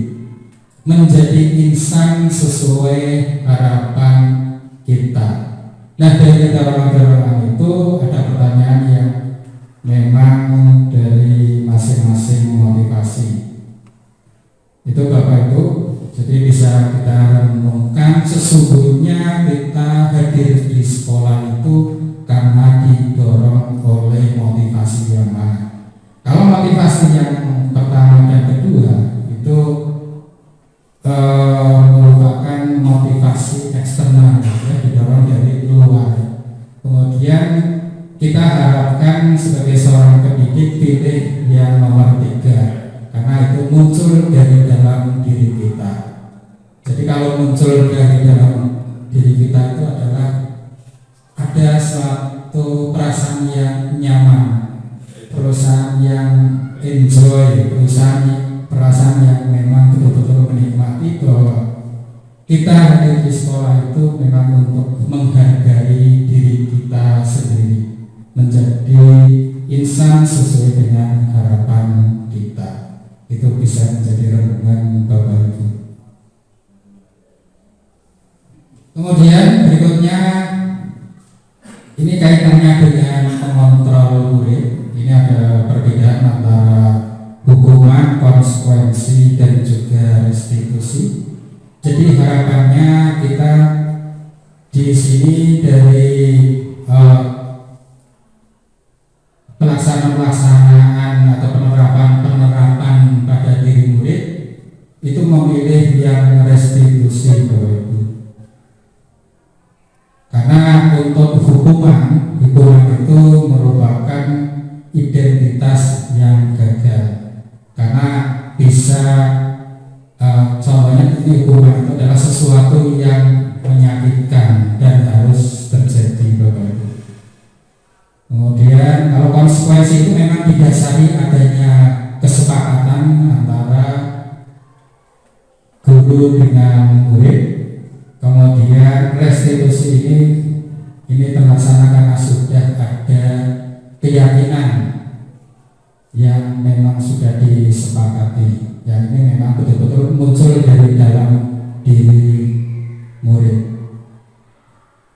menjadi insan sesuai harapan kita. Nah, dari dorongan-dorongan itu ada pertanyaan yang memang dari masing-masing motivasi. Itu Bapak Ibu, jadi bisa kita renungkan sesungguhnya kita hadir di sekolah itu karena didorong oleh motivasi yang mana. Kalau motivasi yang pertama dan kedua itu merupakan motivasi eksternal, ya, didorong dari luar. Kemudian kita harapkan sebagai seorang pendidik pilih yang nomor 3, karena itu muncul dari dalam diri kita. Jadi kalau muncul dari dalam diri kita itu adalah ada suatu perasaan yang nyaman, perusahaan yang enjoy, perasaan yang memang betul-betul menikmati bahwa kita hadir di sekolah itu memang untuk menghargai diri kita sendiri, menjadi insan sesuai dengan harapan kita. Itu bisa menjadi renungan Bapak Ibu. Kemudian berikutnya, ini kaitannya dengan mengontrol murid. Ini ada perbedaan antara hukuman, konsekuensi, dan juga restitusi. Jadi harapannya kita di sini dari pelaksanaan atau penerapan pada diri murid itu memilih yang restitusi, Bapak Ibu. Karena untuk hukuman itu merupakan identitas yang gagal, karena bisa contohnya hukuman itu adalah sesuatu yang menyakitkan dan harus terjadi, Bapak Ibu. yang didasari adanya kesepakatan antara guru dengan murid. Kemudian restitusi ini terlaksana karena sudah ada keyakinan yang memang sudah disepakati, yang ini memang betul-betul muncul dari dalam diri murid.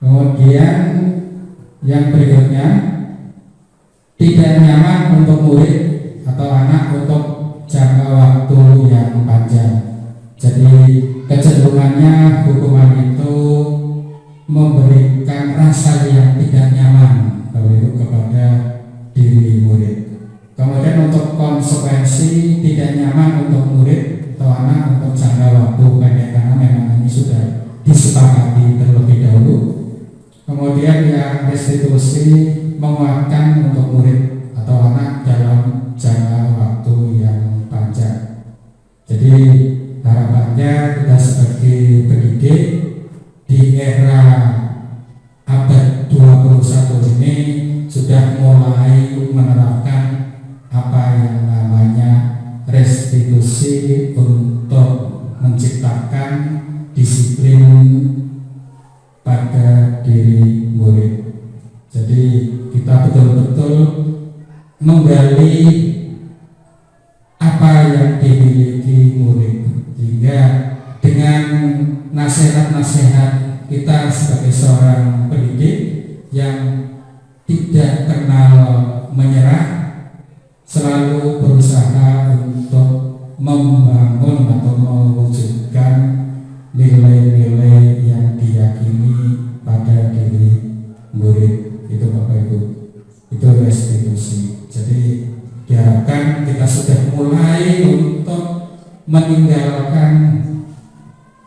Kemudian yang berikutnya, tidak nyaman untuk murid atau anak untuk jangka waktu yang panjang. Jadi kecenderungannya hukuman itu memberikan rasa yang tidak nyaman kepada diri murid. Kemudian untuk konsekuensi, tidak nyaman untuk murid atau anak untuk jangka waktu pendek karena memang ini sudah disepakati terlebih dahulu. Kemudian yang restitusi menguatkan untuk murid atau anak dalam jangka waktu yang panjang. Jadi harapannya kita sebagai pendidik di era abad 21 ini sudah mulai menerapkan apa yang namanya restitusi untuk menciptakan disiplin pada diri murid. Jadi kita betul-betul menggali apa yang dimiliki murid, sehingga dengan nasihat-nasihat kita sebagai seorang pendidik yang tidak kenal menyerah, selalu berusaha untuk membangun atau mewujudkan nilai-nilai yang diyakini pada diri murid. Itu Bapak Ibu, itu restitusi. Jadi diharapkan kita sudah mulai untuk meninggalkan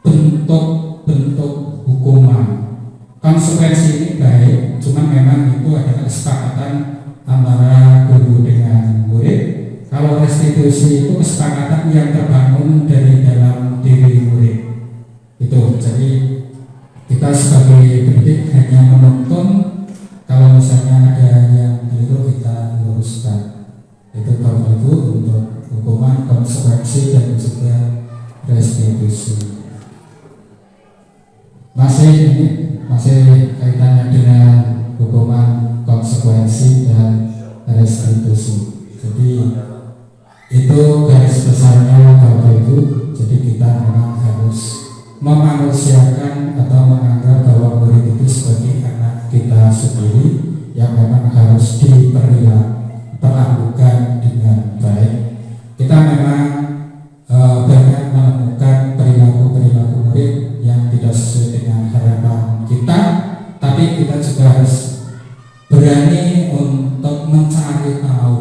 bentuk-bentuk hukuman. Konsekuensi ini baik, cuma memang itu adalah kesepakatan antara guru dengan murid. Kalau restitusi itu kesepakatan yang terbangun dari dalam diri murid. Itu jadi kita sebagai pendidik hanya menuntun, kalau misalnya ada yang keliru kita luruskan. Itu Bapak Ibu untuk hukuman, konsekuensi dan juga restitusi. Masih kaitannya dengan hukuman, konsekuensi dan restitusi. Jadi itu garis besarnya Bapak Ibu. Jadi kita memang harus memanusiakan atau menganggap bahwa murid itu sebagai anak kita sendiri yang memang harus diperlakukan dengan baik. Kita memang banyak menemukan perilaku-perilaku murid yang tidak sesuai dengan harapan kita, tapi kita juga harus berani untuk mencari tahu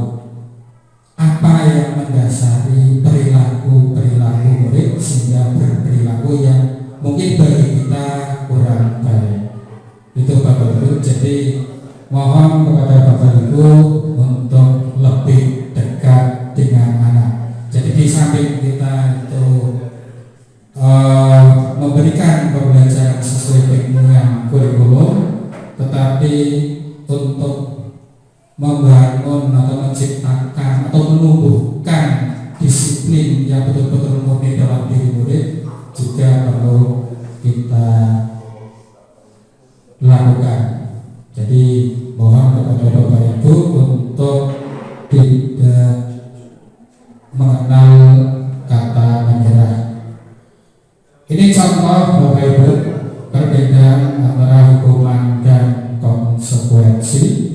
apa yang mendasari perilaku-perilaku murid sehingga berperilaku yang mungkin bagi kita kurang baik. Itu Bapak Ibu. Jadi mohon kepada Bapak Ibu untuk lebih dekat dengan anak. Jadi di samping kita itu memberikan pembelajaran sesuai dengan kurikulum, tetapi untuk membangun atau menciptakan atau menumbuhkan disiplin yang betul-betul murni dalam diri murid juga perlu kita lakukan. Jadi mohon kepada Bapak Ibu untuk tidak mengenal kata menyerah. Ini contoh Bapak Ibu perbedaan antara hukuman dan konsekuensi.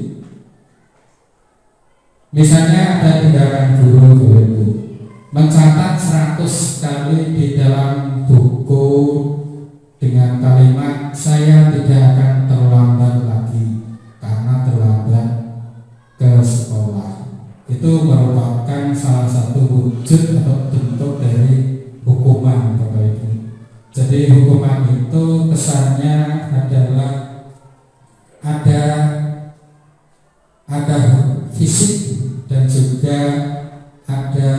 Misalnya ada tindakan guru mencatat 100 kali di dalam buku dengan kalimat saya tidak akan terlambat lagi karena terlambat ke sekolah. Itu merupakan salah satu wujud atau bentuk dari hukuman Bapak Ibu. Jadi hukuman itu kesannya adalah ada fisik dan juga ada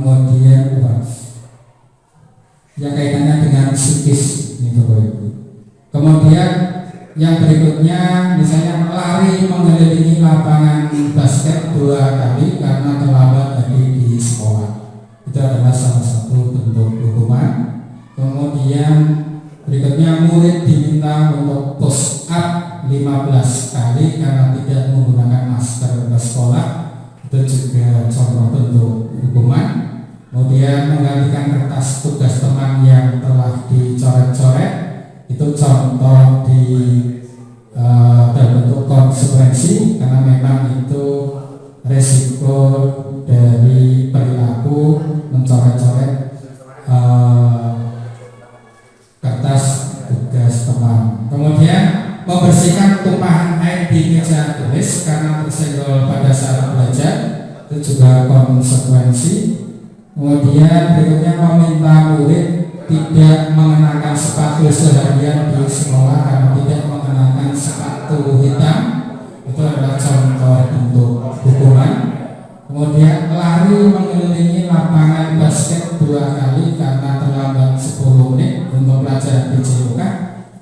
kemudian yang kaitannya dengan psikis ini Bapak Ibu. Kemudian yang berikutnya misalnya lari mengelilingi lapangan basket push up 15 kali karena tidak menggunakan masker ke sekolah, itu juga contoh bentuk hukuman. Kemudian menggantikan kertas tugas teman yang telah dicoret-coret, itu contoh dalam bentuk konsekuensi, karena memang itu resiko dari perilaku mencoret-coret kertas tugas teman. Kemudian membersihkan tumpahan air di meja tulis karena tersenggol pada saat belajar, itu juga konsekuensi. Kemudian berikutnya meminta murid tidak mengenakan sepatu seharian di sekolah karena tidak mengenakan sepatu hitam, itu adalah contoh bentuk hukuman. Kemudian lari mengelilingi lapangan basket 2 kali karena terlambat 10 menit untuk pelajaran PJOK,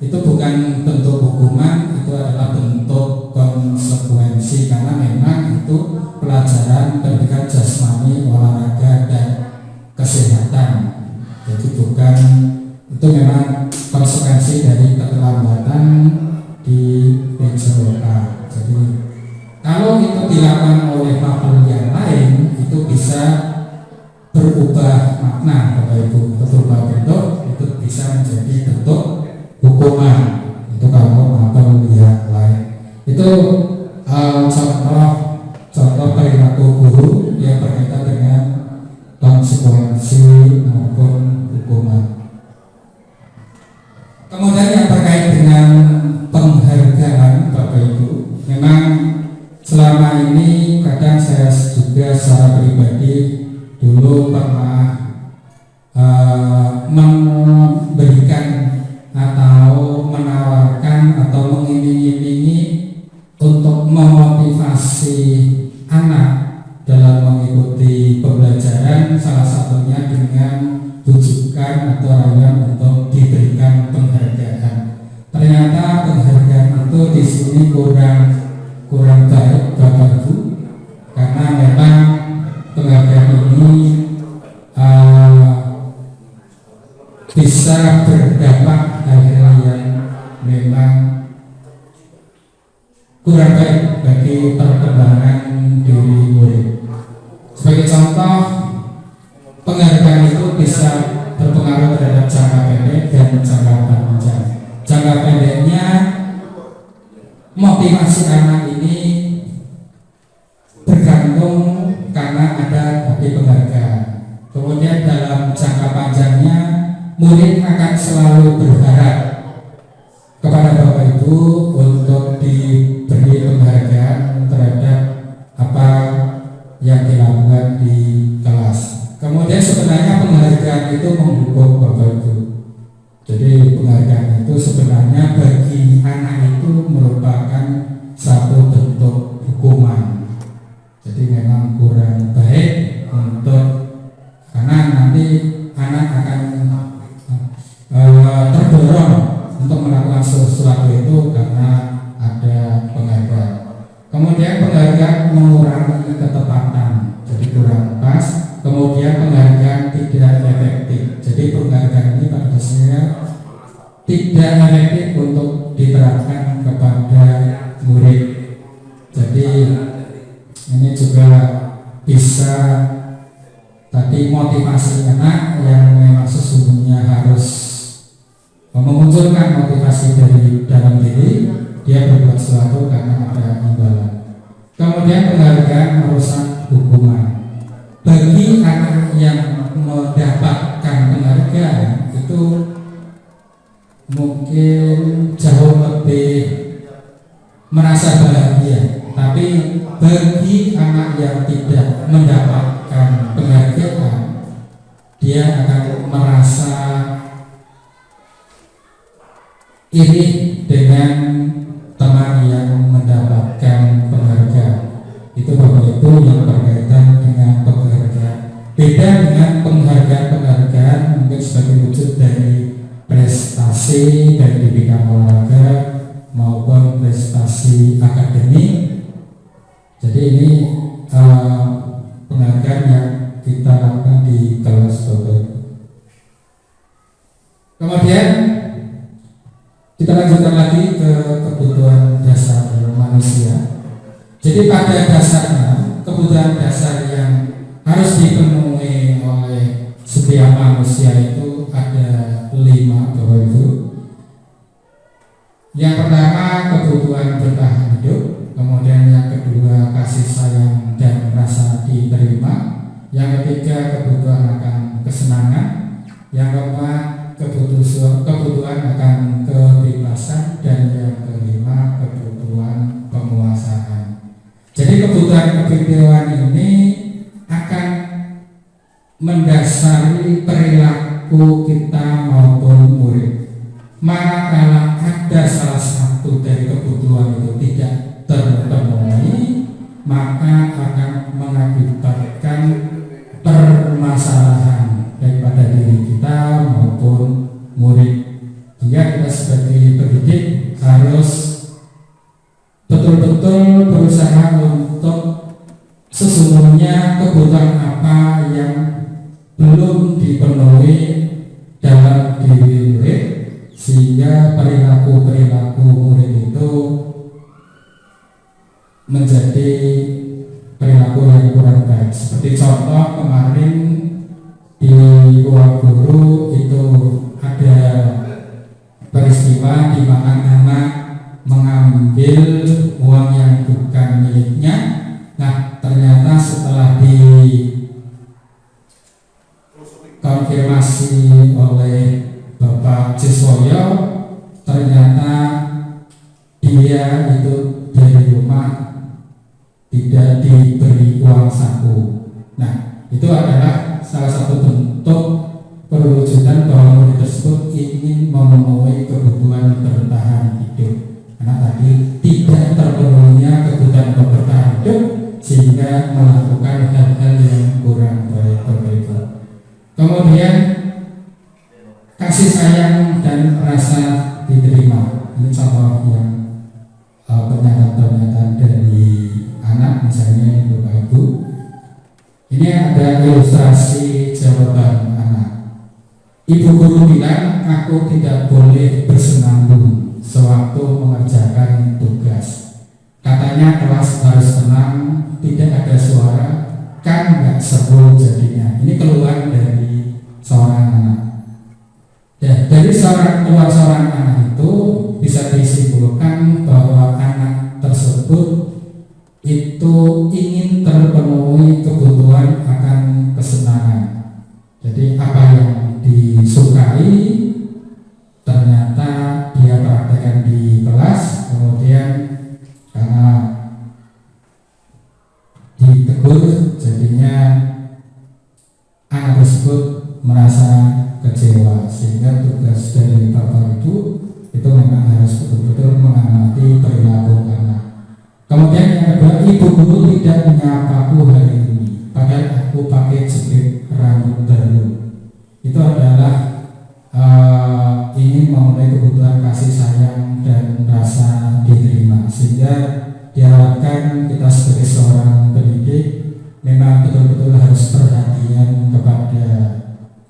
itu bukan bentuk hukuman, itu adalah bentuk konsekuensi karena memang itu pelajaran pendidikan jasmani, olahraga dan kesehatan. Jadi bukan, itu memang konsekuensi dari keterlambatan di PJOK. Jadi kalau itu dilakukan oleh makhluk yang lain, itu bisa berubah makna, Bapak Ibu, itu berubah bentuk, itu bisa menjadi bentuk hukuman. Itu kalau makhluk yang lain. Itu contoh perilaku guru yang berkaitan dengan konsekuensi maupun hukuman. Kemudian yang terkait dengan penghargaan, Bapak Ibu, memang selama ini kadang saya juga secara pribadi dulu pernah memberikan atau menawarkan atau mengiming-imingi untuk memotivasi anak dalam mengikuti pembelajaran, salah satunya dengan bujukan atau rayuan untuk diberikan penghargaan. Ternyata penghargaan itu di sini kurang baik, Bapak Ibu, karena memang penghargaan ini bisa berdampak hal-hal yang memang kurang baik bagi perkembangan diri murid. Sebagai contoh, penghargaan itu bisa berpengaruh terhadap jangka pendek dan jangka panjang. Jangka pendeknya, motivasi anak ini bergantung karena ada tadi penghargaan. Kemudian dalam jangka panjangnya, murid akan selalu berharap kepada Bapak Ibu untuk diberi penghargaan terhadap apa yang dilakukan di kelas. Kemudian sebenarnya penghargaan itu mendukung Bapak Ibu. Jadi penghargaan itu sebenarnya bagi anak itu merupakan satu bentuk hukuman. Jadi memang kurang baik karena nanti anak akan terdorong untuk melakukan sesuatu itu karena ada penghargaan. Kemudian penghargaan mengurangi ketepatan, jadi kurang pas. Kemudian penghargaan tidak efektif. Jadi penghargaan ini pada dasarnya tidak efektif untuk diterapkan kepada murid. Jadi ini juga bisa tadi motivasi anak yang memang sesungguhnya harus memunculkan motivasi dari dalam diri, dia berbuat sesuatu karena ada imbalan. Kemudian penghargaan merusak hukuman. Bagi anak yang mendapatkan penghargaan itu mungkin jauh lebih merasa bahagia, tapi bagi anak yang tidak mendapatkan penghargaan, dia akan merasa iri dengan teman yang mendapatkan penghargaan. Itu Bapak Ibu yang berkaitan dengan penghargaan. Beda dengan penghargaan mungkin sebagai wujud dari prestasi dari di bidang olahraga maupun prestasi akademik. Jadi ini penghargaan yang kita lakukan di kelas Bapak Ibu. Kemudian Kita lanjutkan lagi ke kebutuhan dasar manusia. Jadi pada dasarnya kebutuhan dasar yang harus dipenuhi oleh setiap manusia itu ada 5, Bapak Ibu. Yang pertama kebutuhan bertahan hidup, kemudian yang kedua kasih sayang dan rasa diterima, yang ketiga kebutuhan akan kesenangan, yang keempat kebutuhan akan kebebasan, dan yang kelima kebutuhan penguasaan. Jadi kebutuhan ini akan mendasari perilaku kita maupun murid. Manakala ada salah satu dari kebutuhan itu tidak terpenuhi, maka akan mengakibatkan permasalahan daripada diri kita maupun murid. Sehingga kita sebagai pendidik harus betul-betul berusaha untuk sesungguhnya kebutuhan apa yang belum dipenuhi dalam diri murid, sehingga perilaku murid itu menjadi perilaku yang kurang baik. Seperti contoh kemarin di ruang guru itu ada peristiwa di mana anak mengambil uang yang bukan miliknya. Nah, ternyata setelah dikonfirmasi oleh Bapak Ciswoyo, ternyata dia itu dari rumah tidak diberi uang saku. Nah, itu adalah salah satu bentuk perwujudan bahwa murid tersebut ingin memenuhi kebutuhan bertahan hidup. Karena tadi tidak terpenuhinya kebutuhan bertahan hidup, sehingga melakukan hal-hal yang kurang baik. Kemudian kasih sayang dan rasa diterima. Ini contoh yang pernyataan-pernyataan dari anak, misalnya Bapak Ibu. Ini ada ilustrasi jawaban anak. Ibu guru bilang aku tidak boleh bersenandung sewaktu mengerjakan tugas. Katanya kelas harus tenang, tidak ada suara, kan nggak seru jadinya. Ini keluhan dari seorang anak. Ya, dari keluhan seorang anak itu bisa disimpulkan bahwa anak tersebut itu ingin terpenuhi kebutuhan akan kesenangan. Jadi apa yang disukai ternyata dia praktekkan di kelas, kemudian karena ditegur jadinya anak tersebut merasa kecewa, sehingga tugas dari Bapak itu memang harus betul-betul mengamati perilaku anak. Kemudian yang kedua, ibu guru tidak menyapaku hari ini, padahal aku pakai jepit rambut baru. Itu adalah ingin memenuhi kebutuhan kasih sayang dan rasa diterima, sehingga diharapkan kita sebagai seorang pendidik memang betul-betul harus perhatian kepada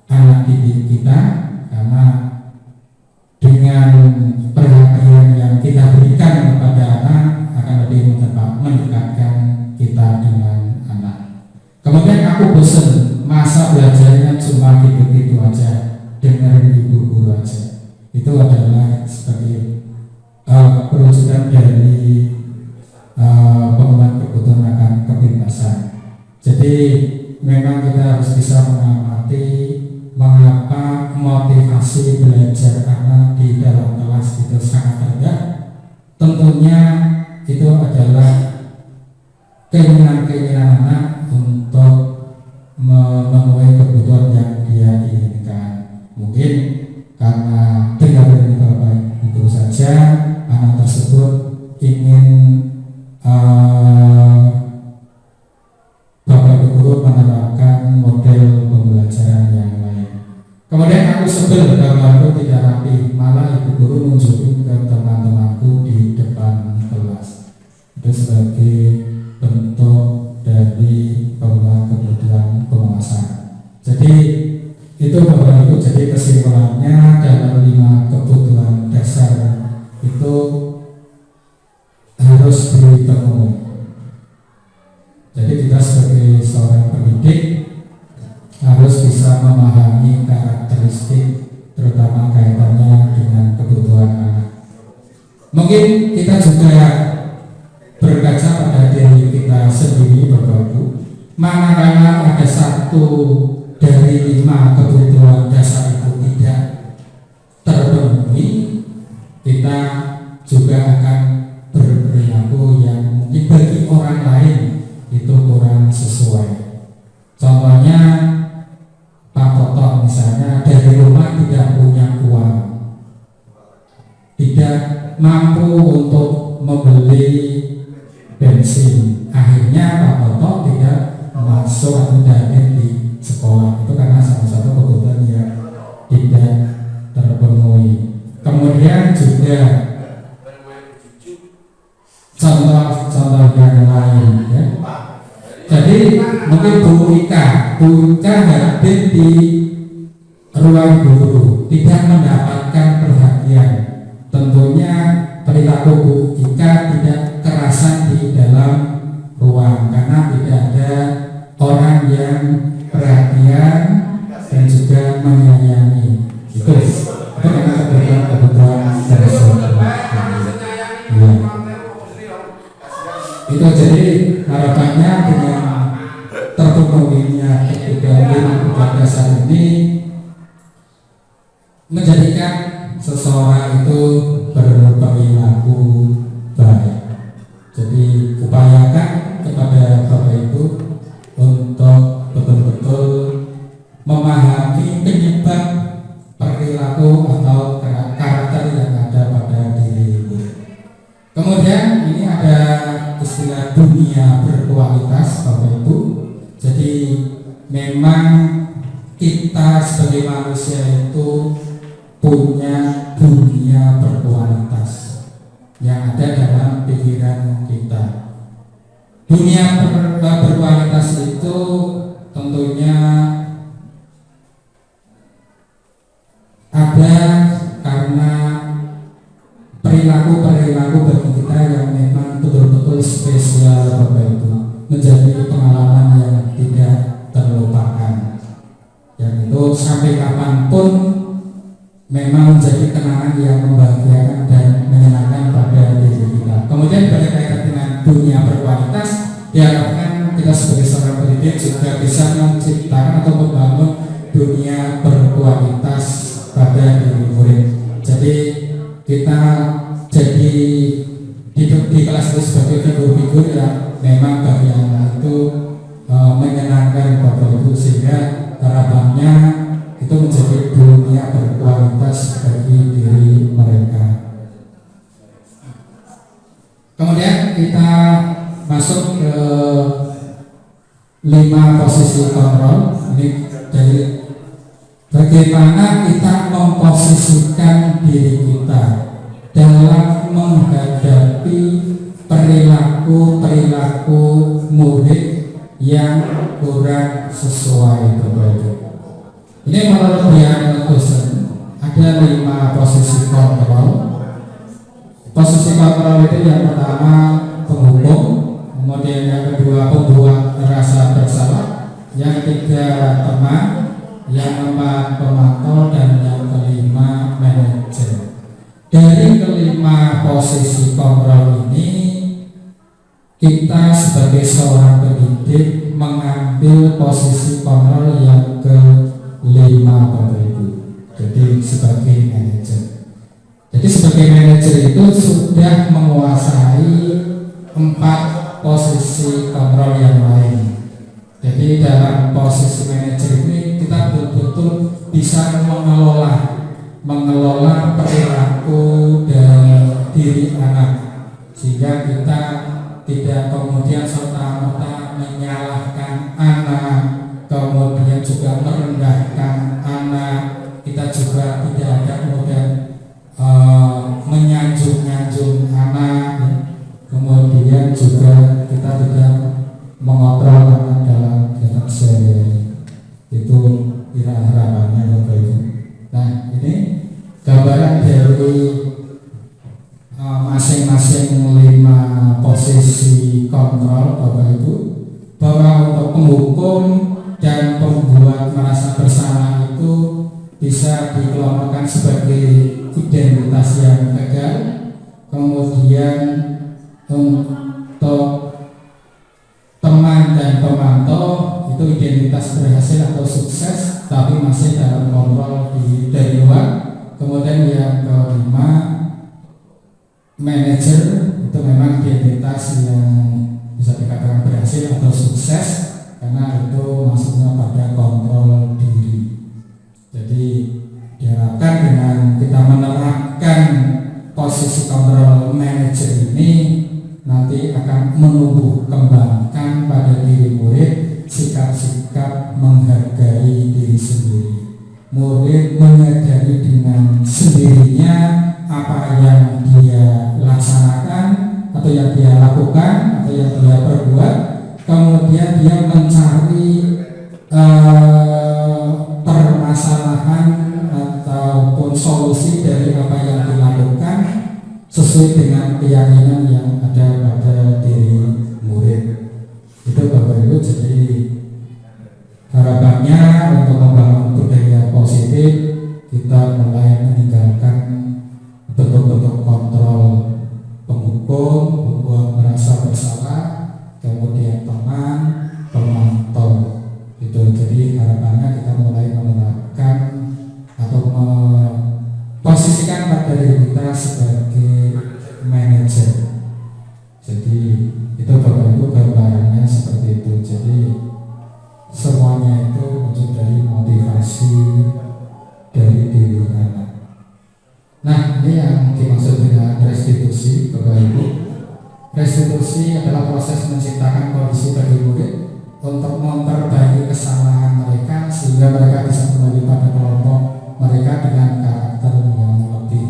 anak didik kita, karena dengan perhatian yang kita berikan kepada anak akan lebih mendekatkan kita dengan anak. Kemudian aku bosan, masa belajarnya cuma gitu-gitu aja, dengerin ibu guru aja. Itu adalah sebagai perwujudan dari pemenuhan kebutuhan akan kebebasan. Jadi memang kita harus bisa mengamati mengapa motivasi belajar anak di dalam kelas itu sangat rendah. Tentunya itu adalah keinginan anak untuk memenuhi kebutuhan yang dia inginkan. Mungkin karena dengar dari Bapak Ibu saja, anak tersebut ingin Bapak Ibu guru menerapkan model pembelajaran yang lain. Kemudian aku sebel gambarku tidak rapi, malah ibu guru nunjukin ke teman-temanku di depan kelas. Itu sebagai bentuk dari pemenuhan kebutuhan penguasaan. Jadi itu Bapak Ibu, jadi kesimpulannya dalam 5 kebutuhan dasar karakteristik terutama kaitannya dengan kebutuhan anak. Mungkin kita juga berkaca pada diri kita sendiri, Bapak Ibu, manakala ada satu dari 5 kebutuhan dasar itu tidak terpenuhi, kita juga akan berperilaku yang mungkin bagi orang lain itu kurang sesuai. Contohnya Pak Toto misalnya dari rumah tidak punya uang, tidak mampu untuk membeli bensin, akhirnya Pak Toto tidak masuk atau hadir di sekolah. Itu karena salah satu kebutuhan yang tidak terpenuhi. Kemudian juga contoh yang lain ya. Jadi mungkin Bu Ika hadir di ruang guru tidak mendapatkan perhatian. Tentunya perilaku Bu Ika tidak kerasan di dalam ruang karena tidak ada orang yang perhatian dan juga menyayangi. Itu karena kebutuhan dasar. Ya. Itu jadi harapannya dengan terpenuhinya kebutuhan dasar ini menjadikan seseorang itu berperilaku baik. Jadi upayakan kepada Bapak Ibu untuk betul-betul memahami penyebab perilaku atau karakter yang ada pada diri ibu. Kemudian ini ada istilah dunia berkualitas, Bapak Ibu. Jadi memang kita sebagai manusia itu punya dunia berkualitas yang ada dalam pikiran kita. Dunia berkualitas itu tentunya ada karena perilaku bagi kita yang memang betul-betul spesial, Bapak Ibu, menjadi pengalaman yang tidak terlupakan, yang itu sampai kapanpun memang menjadi kenangan yang membahagiakan dan menyenangkan pada diri kita. Kemudian berkaitan dengan dunia berkualitas, diharapkan kita sebagai seorang pendidik juga bisa menciptakan atau membangun dunia berkualitas pada diri murid. Jadi kita jadi di kelas itu sebagai figur-figur yang memang bagi anak itu menyenangkan Bapak Ibu, sehingga harapannya itu menjadi dunia berkualitas bagi diri mereka. Kemudian kita masuk ke 5 posisi kontrol. Ini dari bagaimana kita memposisikan diri kita dalam menghadapi perilaku murid yang kurang sesuai, Bapak Ibu. Ini menurut Brian Dosen ada 5 posisi kontrol. Posisi kontrol itu yang pertama penghukum, kemudian yang kedua pembuat rasa bersalah, yang ketiga teman, yang keempat pemantau, dan yang kelima manajer. Dari kelima posisi kontrol ini, kita sebagai seorang pendidik mengambil posisi kontrol yang kelima, Bapak Ibu. Jadi sebagai manajer. Jadi sebagai manajer itu sudah menguasai 4 posisi kontrol yang lain. Jadi dalam posisi manajer ini kita betul-betul bisa mengelola perilaku dan diri anak, sehingga kita tidak kemudian serta-merta menyalahkan anak, kemudian juga merendahkan anak. Kita juga tidak ada kemudian menyanjung anak, kemudian juga kita tidak mengontrol anak dalam sehari-hari. Itu kira harapannya, Bapak Ibu. Nah, ini gambaran dari masing-masing 5 posisi kontrol, Bapak Ibu, bahwa untuk penghukum dan pembuat merasa bersalah itu bisa dikelompokkan sebagai identitas yang gagal. Kemudian untuk teman dan pemantau itu identitas berhasil atau sukses tapi masih dalam kontrol dari luar. Kemudian yang kelima, manajer, itu memang identitas yang bisa dikatakan berhasil atau sukses karena itu maksudnya pada kontrol diri. Jadi diharapkan dengan kita menerapkan posisi kontrol manajer ini nanti akan menumbuh kembangkan pada diri murid sikap-sikap menghargai diri sendiri. Murid menyadari dengan sendirinya apa yang dia laksanakan atau yang dia lakukan atau yang dia perbuat, kemudian dia mencari permasalahan ataupun solusi dari apa yang dilakukan sesuai dengan keyakinan yang ada pada diri murid. Itu Bapak Ibu, jadi harapannya untuk membangun budaya positif kita mulai meninggalkan bentuk-bentuk kontrol penghukum, membuat merasa bersalah, kemudian teman, pemantau. Itu jadi harapannya kita mulai menerapkan atau memposisikan pada diri kita sebagai manajer. Jadi itu Bapak Ibu gambarannya seperti itu. Jadi semuanya itu muncul dari motivasi dari diri anak. Nah, ini yang dimaksud dengan restitusi, Bapak Ibu. Restitusi adalah proses menciptakan kondisi bagi murid untuk memperbaiki kesalahan mereka sehingga mereka bisa kembali pada kelompok mereka dengan karakter yang lebih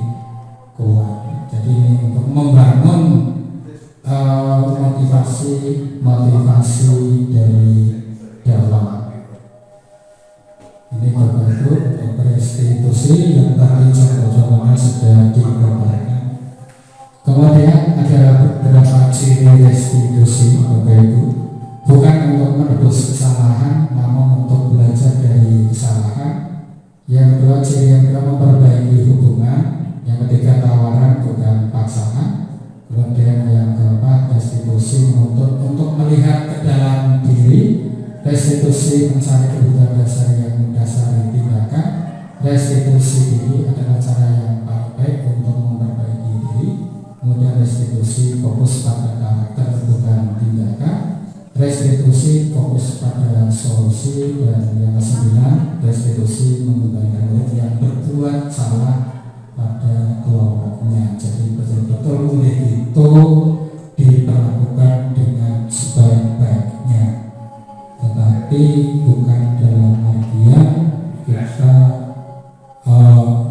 kuat. Jadi ini untuk membangun motivasi dari dalam. Ini Bapak Ibu restitusi yang tadi contoh-contohnya sudah digambarkan. Kemudian ada beberapa ciri restitusi Bapak Ibu, bukan untuk menebus kesalahan, namun untuk belajar dari kesalahan. Yang kedua, ciri yang kedua memperbaiki hubungan. Yang ketiga, tawaran bukan paksaan. Kemudian yang keempat, restitusi menuntut untuk melihat ke dalam diri. Restitusi mencari kebutuhan dasar yang mendasari tindakan. Restitusi diri adalah cara yang paling baik untuk memperbaiki diri. Kemudian restitusi fokus pada karakter bukan tindakan. Restitusi fokus pada solusi. Dan yang ke-9, restitusi menggunakan murid yang berbuat salah pada kelompoknya. Jadi betul-betul murid itu diperlakukan dengan sebaik-baiknya, tetapi bukan dalam artian kita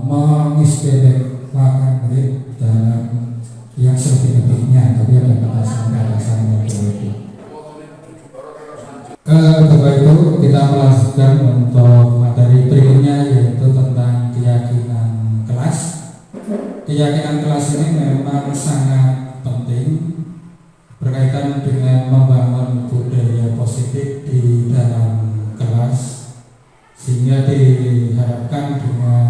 mengistimewakan murid dalam yang selebih-lebihnya, tapi ada batasan-batasannya itu. Bapak Ibu, kita melanjutkan untuk materi berikutnya yaitu tentang keyakinan kelas. Keyakinan kelas ini memang sangat penting berkaitan dengan membangun budaya positif di dalam kelas, sehingga diharapkan dengan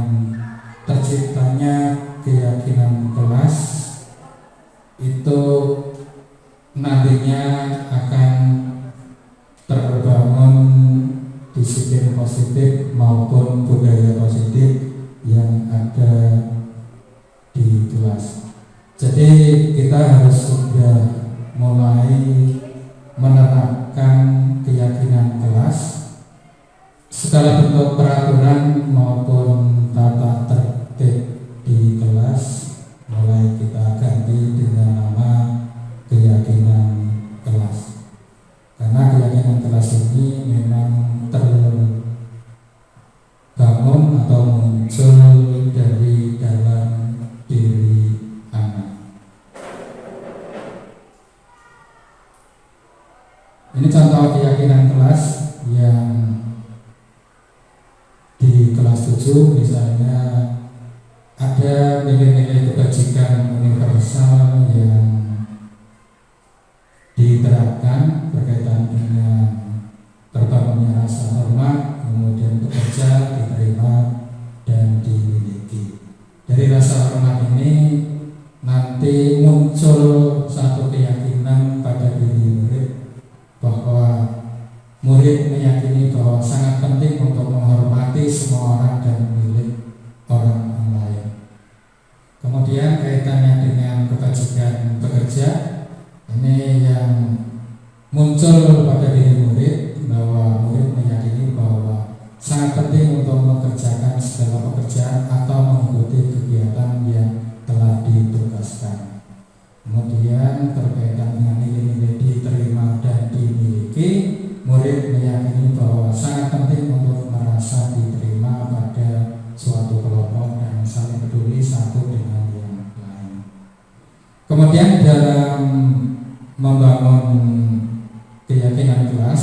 terciptanya keyakinan kelas itu nantinya akan terbangun disiplin positif maupun budaya positif yang ada di kelas. Jadi kita harus sudah mulai menerapkan keyakinan kelas. Segala bentuk peraturan maupun tata tertib di kelas mulai kita ganti dengan nama keyakinan kelas. Karena keyakinan kelas ini memang terbangun atau muncul dari dalam diri anak. Ini contoh keyakinan kelas yang di kelas 7 misalnya ada nilai-nilai kebajikan universal yang diterapkan berkaitan dengan terbangunnya rasa hormat, kemudian bekerja diterima dan milik orang lain. Kemudian kaitannya dengan kebajikan bekerja, ini yang muncul pada diri murid, bahwa murid meyakini bahwa sangat penting untuk mengerjakan segala pekerjaan atau mengikuti kegiatan yang telah ditugaskan. Kemudian berkaitan dengan nilai-nilai diterima dan dimiliki, murid meyakini bahwa sangat penting untuk merasa diterima pada suatu kelompok dan saling peduli satu dengan yang lain. Kemudian dalam membangun keyakinan kelas,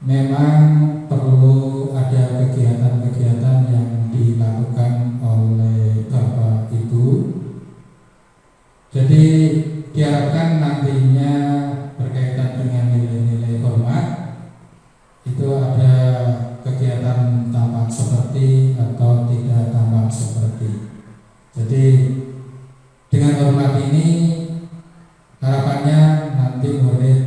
memang perlu ada kegiatan-kegiatan yang dilakukan oleh Bapak Ibu. Jadi diharapkan nantinya berkaitan dengan nilai-nilai hormat, itu ada kegiatan tampak seperti atau tidak tampak seperti. Jadi dengan hormat ini harapannya nanti murid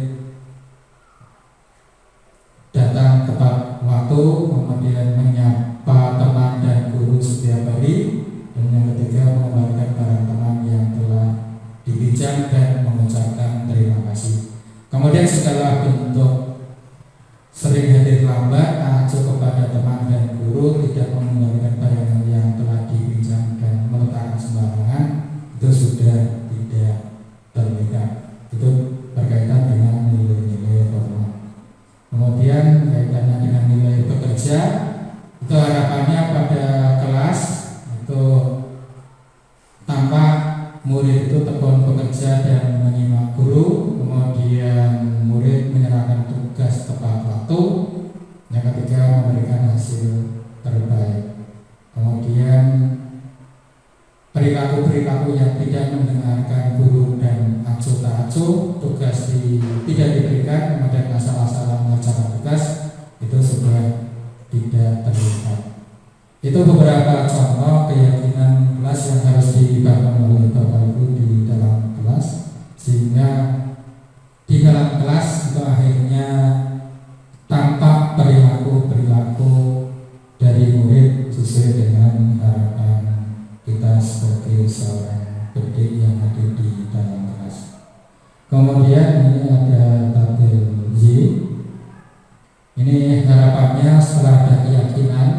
datang tepat waktu, kemudian menyapa teman dan guru setiap hari, dan yang ketiga mengembalikan barang teman yang telah dipinjam dan mengucapkan terima kasih. Kemudian segala bentuk sering hadir lambat, acuh kepada teman dan guru, tidak mengembalikan barang yang telah dipinjam dan meletakkan sembarangan, itu sudah tidak terlihat. Itu berkaitan dengan nilai-nilai hormat. Kemudian kaitannya dengan nilai bekerja, itu harapannya pada kelas itu tampak murid itu tekun bekerja dan menyimak guru, kemudian murid menyerahkan tugas tepat waktu, yang ketiga memberikan hasil terbaik. Kemudian perilaku-perilaku yang tidak mendengarkan guru dan acuh tak acuh, tugas tidak diberikan, kemudian asal-asalan mengerjakan tugas, itu sudah tidak terlihat. Itu beberapa contoh keyakinan kelas yang harus dibangun oleh Bapak Ibu di dalam kelas, sehingga di dalam kelas itu akhirnya tampak perilaku-perilaku dari murid sesuai dengan harapan kita sebagai seorang pendidik yang ada di dalam kelas. Kemudian ini ada tabel Y. Ini harapannya setelah ada keyakinan,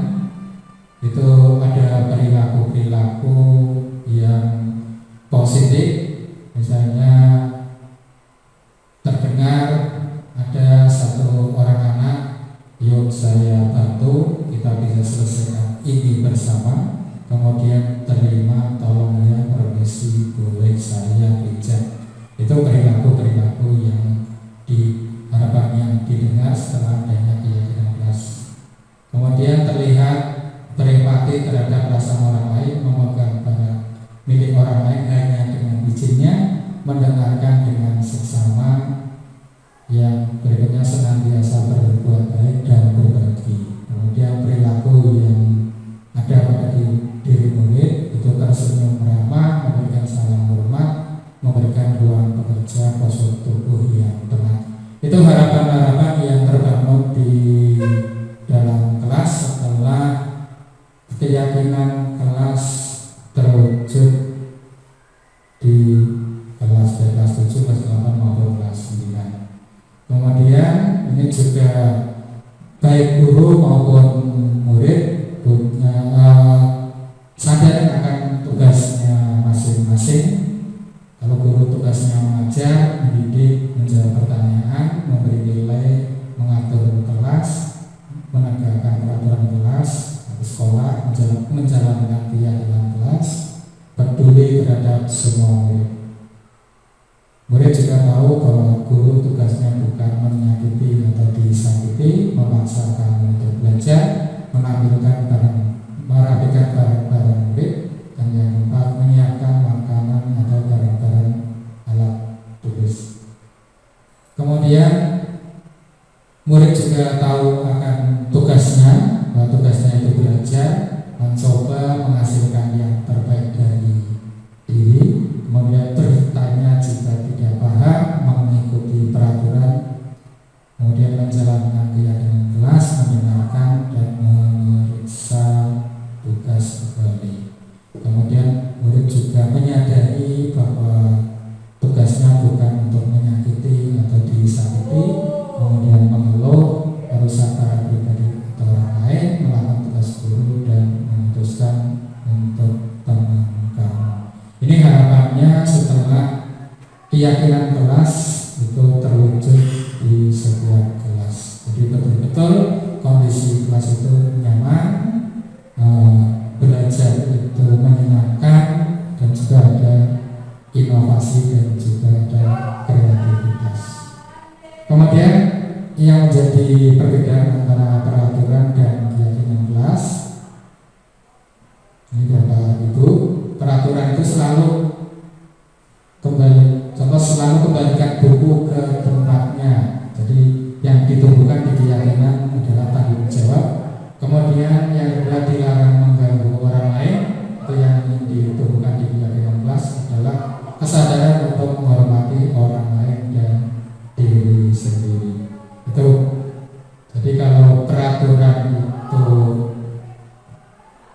itu ada perilaku-perilaku yang positif. Misalnya terdengar ada satu orang anak, yuk saya bantu, kita bisa selesaikan ini bersama. Kemudian terima, tolong ya, permisi, boleh saya pinjam. Itu perilaku-perilaku yang harapan yang didengar setelah adanya keyakinan kelas. Kemudian terlihat berempati terhadap perasaan orang lain, memegang barang milik orang lain hanya dengan izinnya, mendengarkan dengan seksama, yang berikutnya senantiasa berbuat baik dan berbagi. Kemudian perilaku yang ada pada diri murid itu tersenyum ramah, memberikan salam hormat, memberikan ruang bekerja, postur tubuh yang tenang. Itu harapan-harapan yang terbangun di dalam kelas setelah keyakinan kelas terwujud di kelas 7, kelas 8 maupun kelas 9. Kemudian ini juga baik guru maupun murid sadar akan tugasnya masing-masing. Kalau guru tugasnya mengajar, mendidik, menjawab pertanyaan, memberi nilai, mengatur kelas, menegakkan peraturan kelas, sekolah, menjalankan kegiatan kelas, peduli terhadap semua murid. Murid juga tahu bahwa guru tugasnya bukan menyakiti atau disakiti, memaksakan untuk belajar, menampilkan merapikan barang-barang murid, dan yang keempat menyiapkan makanan atau barang-barang alat tulis. Kemudian murid juga tahu akan tugasnya, bahwa tugasnya itu belajar, mencoba menghasilkan yang terbaik dari diri, kemudian bertanya jika tidak paham, mengikuti peraturan, kemudian menjalankan keyakinan kelas, mendengarkan dan memeriksa setiap kelas. Jadi betul-betul kondisi kelas itu nyaman, belajar itu menyenangkan, dan juga ada inovasi dan juga ada kreativitas. Kemudian yang menjadi perbedaan antara peraturan dan keyakinan kelas, ini Bapak Ibu, peraturan itu selalu selalu kembalikan buku ke tempatnya. Jadi yang ditumbuhkan di keyakinan adalah tanggung jawab. Kemudian yang kedua, dilarang mengganggu orang lain. Itu yang ditumbuhkan di keyakinan kelas adalah kesadaran untuk menghormati orang lain dan diri sendiri. Itu. Jadi kalau peraturan itu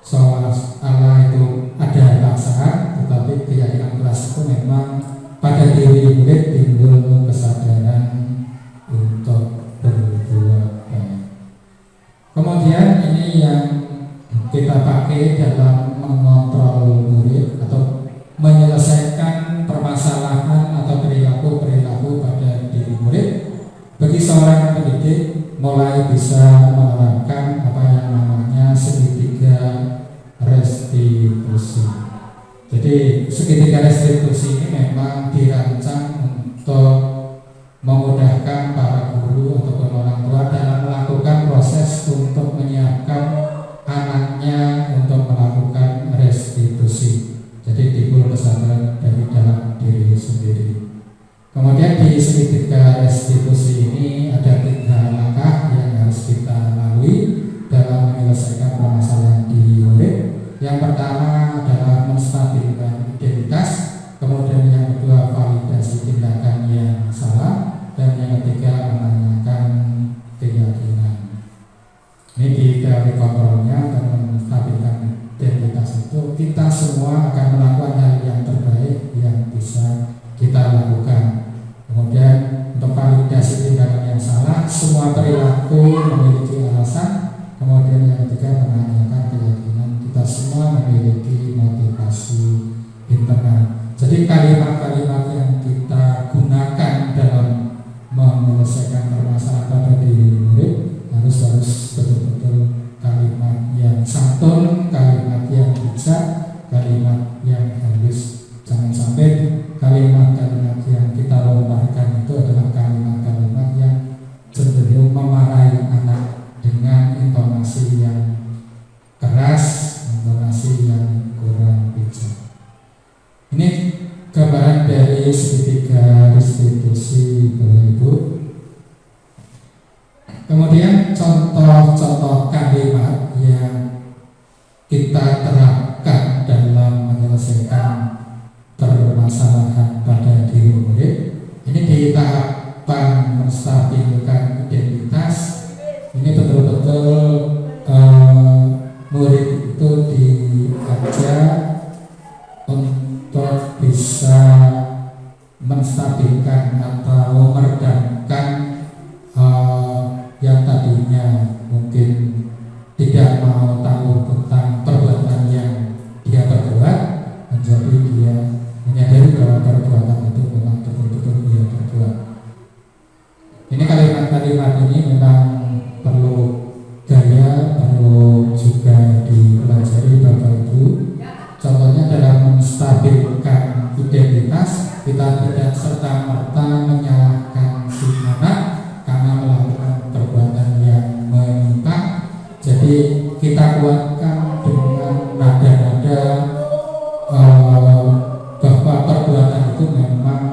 soal Allah itu ada paksaan, tetapi keyakinan kelas itu memang pada diri murid timbul kesadaran untuk berbuat baik. Kemudian ini yang kita pakai dalam mengontrol murid atau menyelesaikan permasalahan atau perilaku pada diri murid. Bagi seorang pendidik mulai bisa menerapkan apa yang namanya segitiga restitusi. Jadi segitiga restitusi ini memang dirancang untuk memudahkan para guru ataupun orang tua dalam melakukan proses untuk menyiapkan anaknya untuk melakukan restitusi. Jadi timbul kesadaran dari dalam diri sendiri. Kemudian di segitiga restitusi ini ada 3 langkah yang harus kita lalui dalam menyelesaikan permasalahan di murid. Yang pertama adalah menstabilkan identitas, kemudian yang kedua validasi tindakan yang salah, dan yang ketiga menanyakan keyakinan. Ini di teori kontrolnya dan menstabilkan identitas itu kita semua akan melakukan hal yang terbaik yang bisa kita lakukan. Kemudian untuk validasi tindakan yang salah, semua perilaku memiliki alasan. Kemudian yang ketiga menanyakan keyakinan, kita semua memiliki motivasi internal. Jadi kalimat-kalimat yang kita gunakan dalam menyelesaikan permasalahan pada diri murid harus betul-betul kalimat yang santun, kalimat yang bijak, kalimat yang halus. Jangan sampai kalimat-kalimat yang kita lontarkan itu adalah kalimat-kalimat yang cenderung memarahi anak dengan intonasi yang keras, intonasi yang kurang bijak. Ini gambaran dari segitiga restitusi Bapak Ibu. Kemudian contoh-contoh kalimat yang kita terapkan dalam menyelesaikan permasalahan pada diri murid. Ini di tahapan menstabilkan identitas. Ini betul-betul murid itu diajak untuk bisa menstabilkan atau meredamkan yang tadinya mungkin tidak mau tahu tentang perbuatan yang dia perbuat, menjadi dia menyadari bahwa perbuatan itu memang betul-betul dia perbuat. Ini kalimat-kalimat ini memang perlu gaya, perlu juga dipelajari Bapak Ibu. Contohnya dalam menstabilkan identitas, kita tidak serta-merta menyalahkan si anak karena melakukan perbuatan yang menyimpang. Jadi kita kuatkan dengan nada-nada bahwa perbuatan itu memang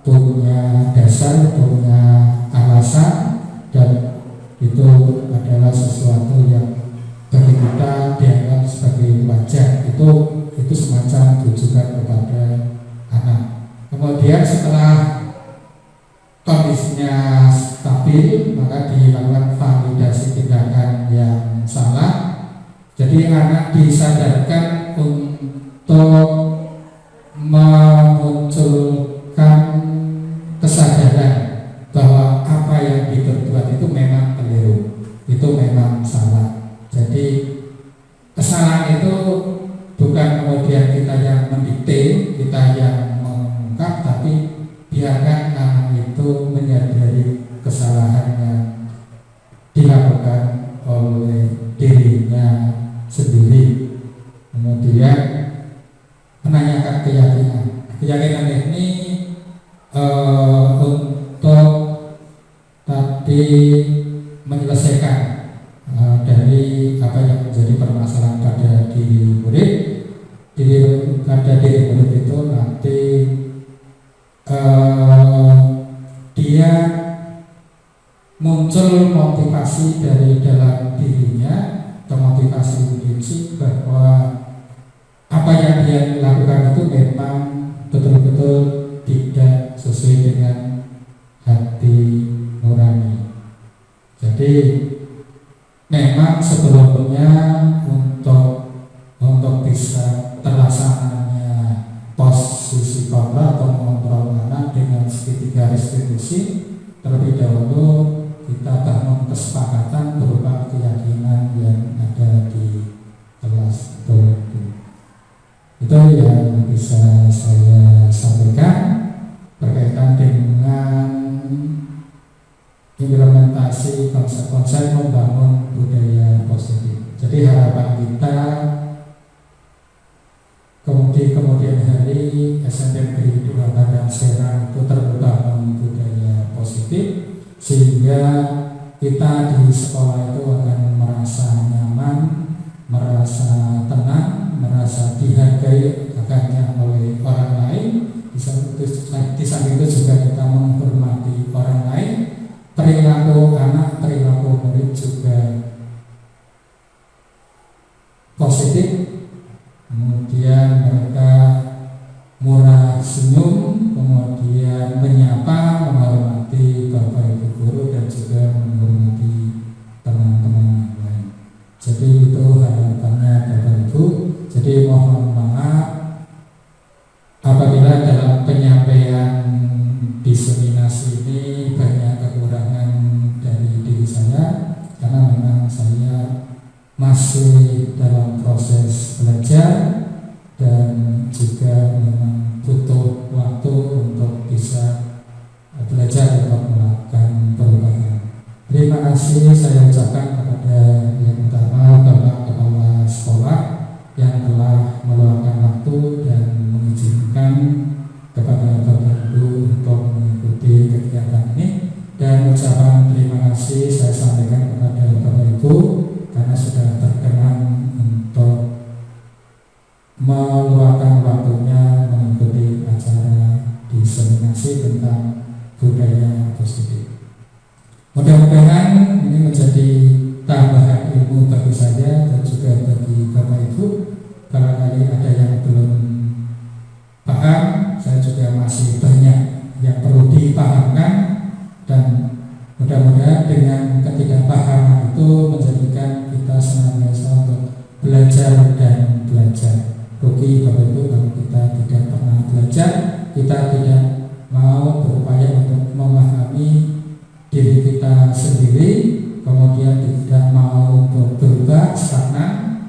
punya dasar, punya alasan, dan itu adalah sesuatu yang bagi kita dianggap sebagai wajar. Itu semacam tujukan kepada anak. Kemudian setelah kondisinya stabil, maka dilakukan validasi tindakan yang salah. Jadi anak disadarkan untuk memunculkan kesadaran bahwa apa yang diperbuat itu memang keliru, itu memang salah. Jadi kesalahan itu bukan kemudian kita yang mendikte, kita yang mengungkap, tapi biarkan anak itu menyadari kesalahan nanti menyelesaikan dari apa yang menjadi permasalahan pada diri murid. Pada diri murid itu nanti dia muncul motivasi dari dalam dirinya, atau motivasi prinsip bahwa apa yang dia lakukan itu memang betul-betul tidak sesuai dengan hati nurani. Jadi memang sebelumnya untuk bisa terlaksananya posisi kontrol atau mengontrol anak dengan segitiga restitusi, terlebih dahulu kita bangun kesepakatan berupa keyakinan yang ada di kelas itu yang bisa saya sampaikan berkaitan dengan implementasi konsep-konsep membangun budaya positif. Jadi harapan kita kemudian hari SMP Negeri 2 Padang Serang itu terbangun budaya positif, sehingga kita di sekolah itu akan merasa nyaman, merasa tenang, merasa dihargai agaknya oleh orang lain. Di samping itu juga kita menghormati orang lain. Perilaku anak, perilaku murid juga positif. Kemudian mereka murah senyum, kemudian menyapa, menghormati Bapak Ibu guru dan juga menghormati teman-teman lain. Jadi itu harapannya Bapak Ibu. Jadi mohon maaf apabila dalam penyampaian diseminasi ini banyak kekurangan dari diri saya, karena memang saya masih dalam proses belajar dan juga memang butuh waktu untuk bisa belajar untuk melakukan perubahan. Terima kasih saya ucapkan kepada yang pertama Bapak Kepala Sekolah yang telah meluangkan waktu dan mengizinkan kepada Bapak Ibu untuk mengikuti kegiatan ini, dan ucapan terima kasih saya sampaikan kepada Bapak Ibu karena sudah berkenan untuk meluangkan waktunya mengikuti acara diseminasi tentang budaya positif. Mudah-mudahan ini menjadi tambahan ilmu bagi saya dan juga bagi Bapak Ibu. Barangkali ada yang belum paham, saya juga masih banyak yang perlu dipahamkan, dan mudah-mudahan dengan ketidakpahaman itu menjadikan kita senantiasa untuk belajar dan belajar. Rugi Bapak Ibu kalau kita tidak pernah belajar, kita tidak mau berupaya untuk memahami diri kita sendiri, kemudian tidak mau untuk berubah, stagnan.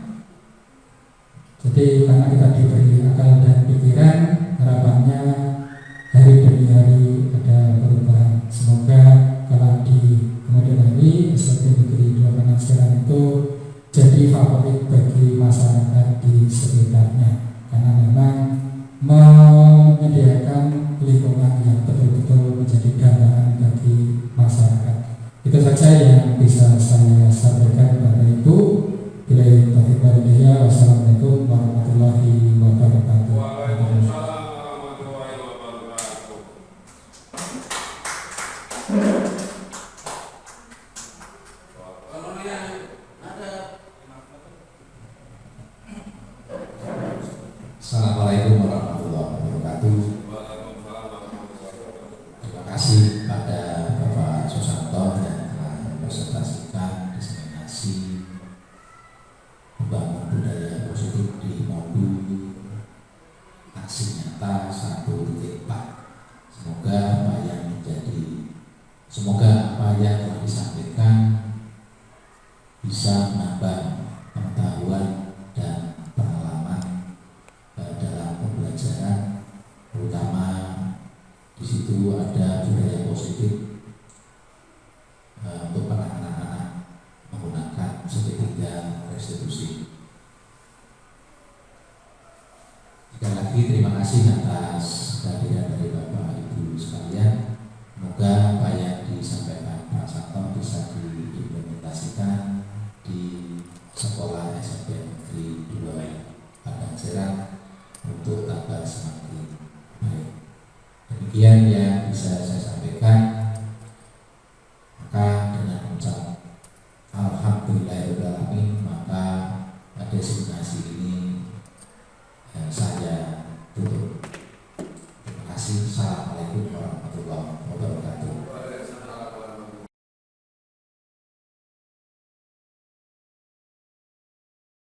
Jadi karena kita diberi akal dan pikiran, harapannya hari demi hari ada perubahan. Semoga kalau di kemudian hari SMP Negeri 2 Padang Serang itu jadi favorit bagi masyarakat di sekitarnya, karena memang menyediakan lingkungan yang betul-betul menjadi dambaan bagi masyarakat. Itu saja yang bisa saya sampaikan kepada Ibu. Bila taufiq wal hidayah. Wassalamualaikum warahmatullahi wabarakatuh. Waalaikumsalam warahmatullahi wabarakatuh. Kalau yang ada. Assalamualaikum warahmatullahi wabarakatuh. Waalaikumsalam warahmatullahi wabarakatuh. Terima kasih pada Bapak Susanto yang telah mempresentasikan diseminasi membangun budaya positif di modul aksi nyata 1.4. Semoga apa yang telah disampaikan bisa menambah pengetahuan dan pengalaman dalam pembelajaran, terutama di situ ada budaya positif untuk para anak-anak menggunakan segitiga restitusi. Sekali lagi terima kasih atas kehadiran dari Bapak Ibu sekalian. Semoga apa yang disampaikan Pak Santo kasih. Assalamualaikum warahmatullahi wabarakatuh.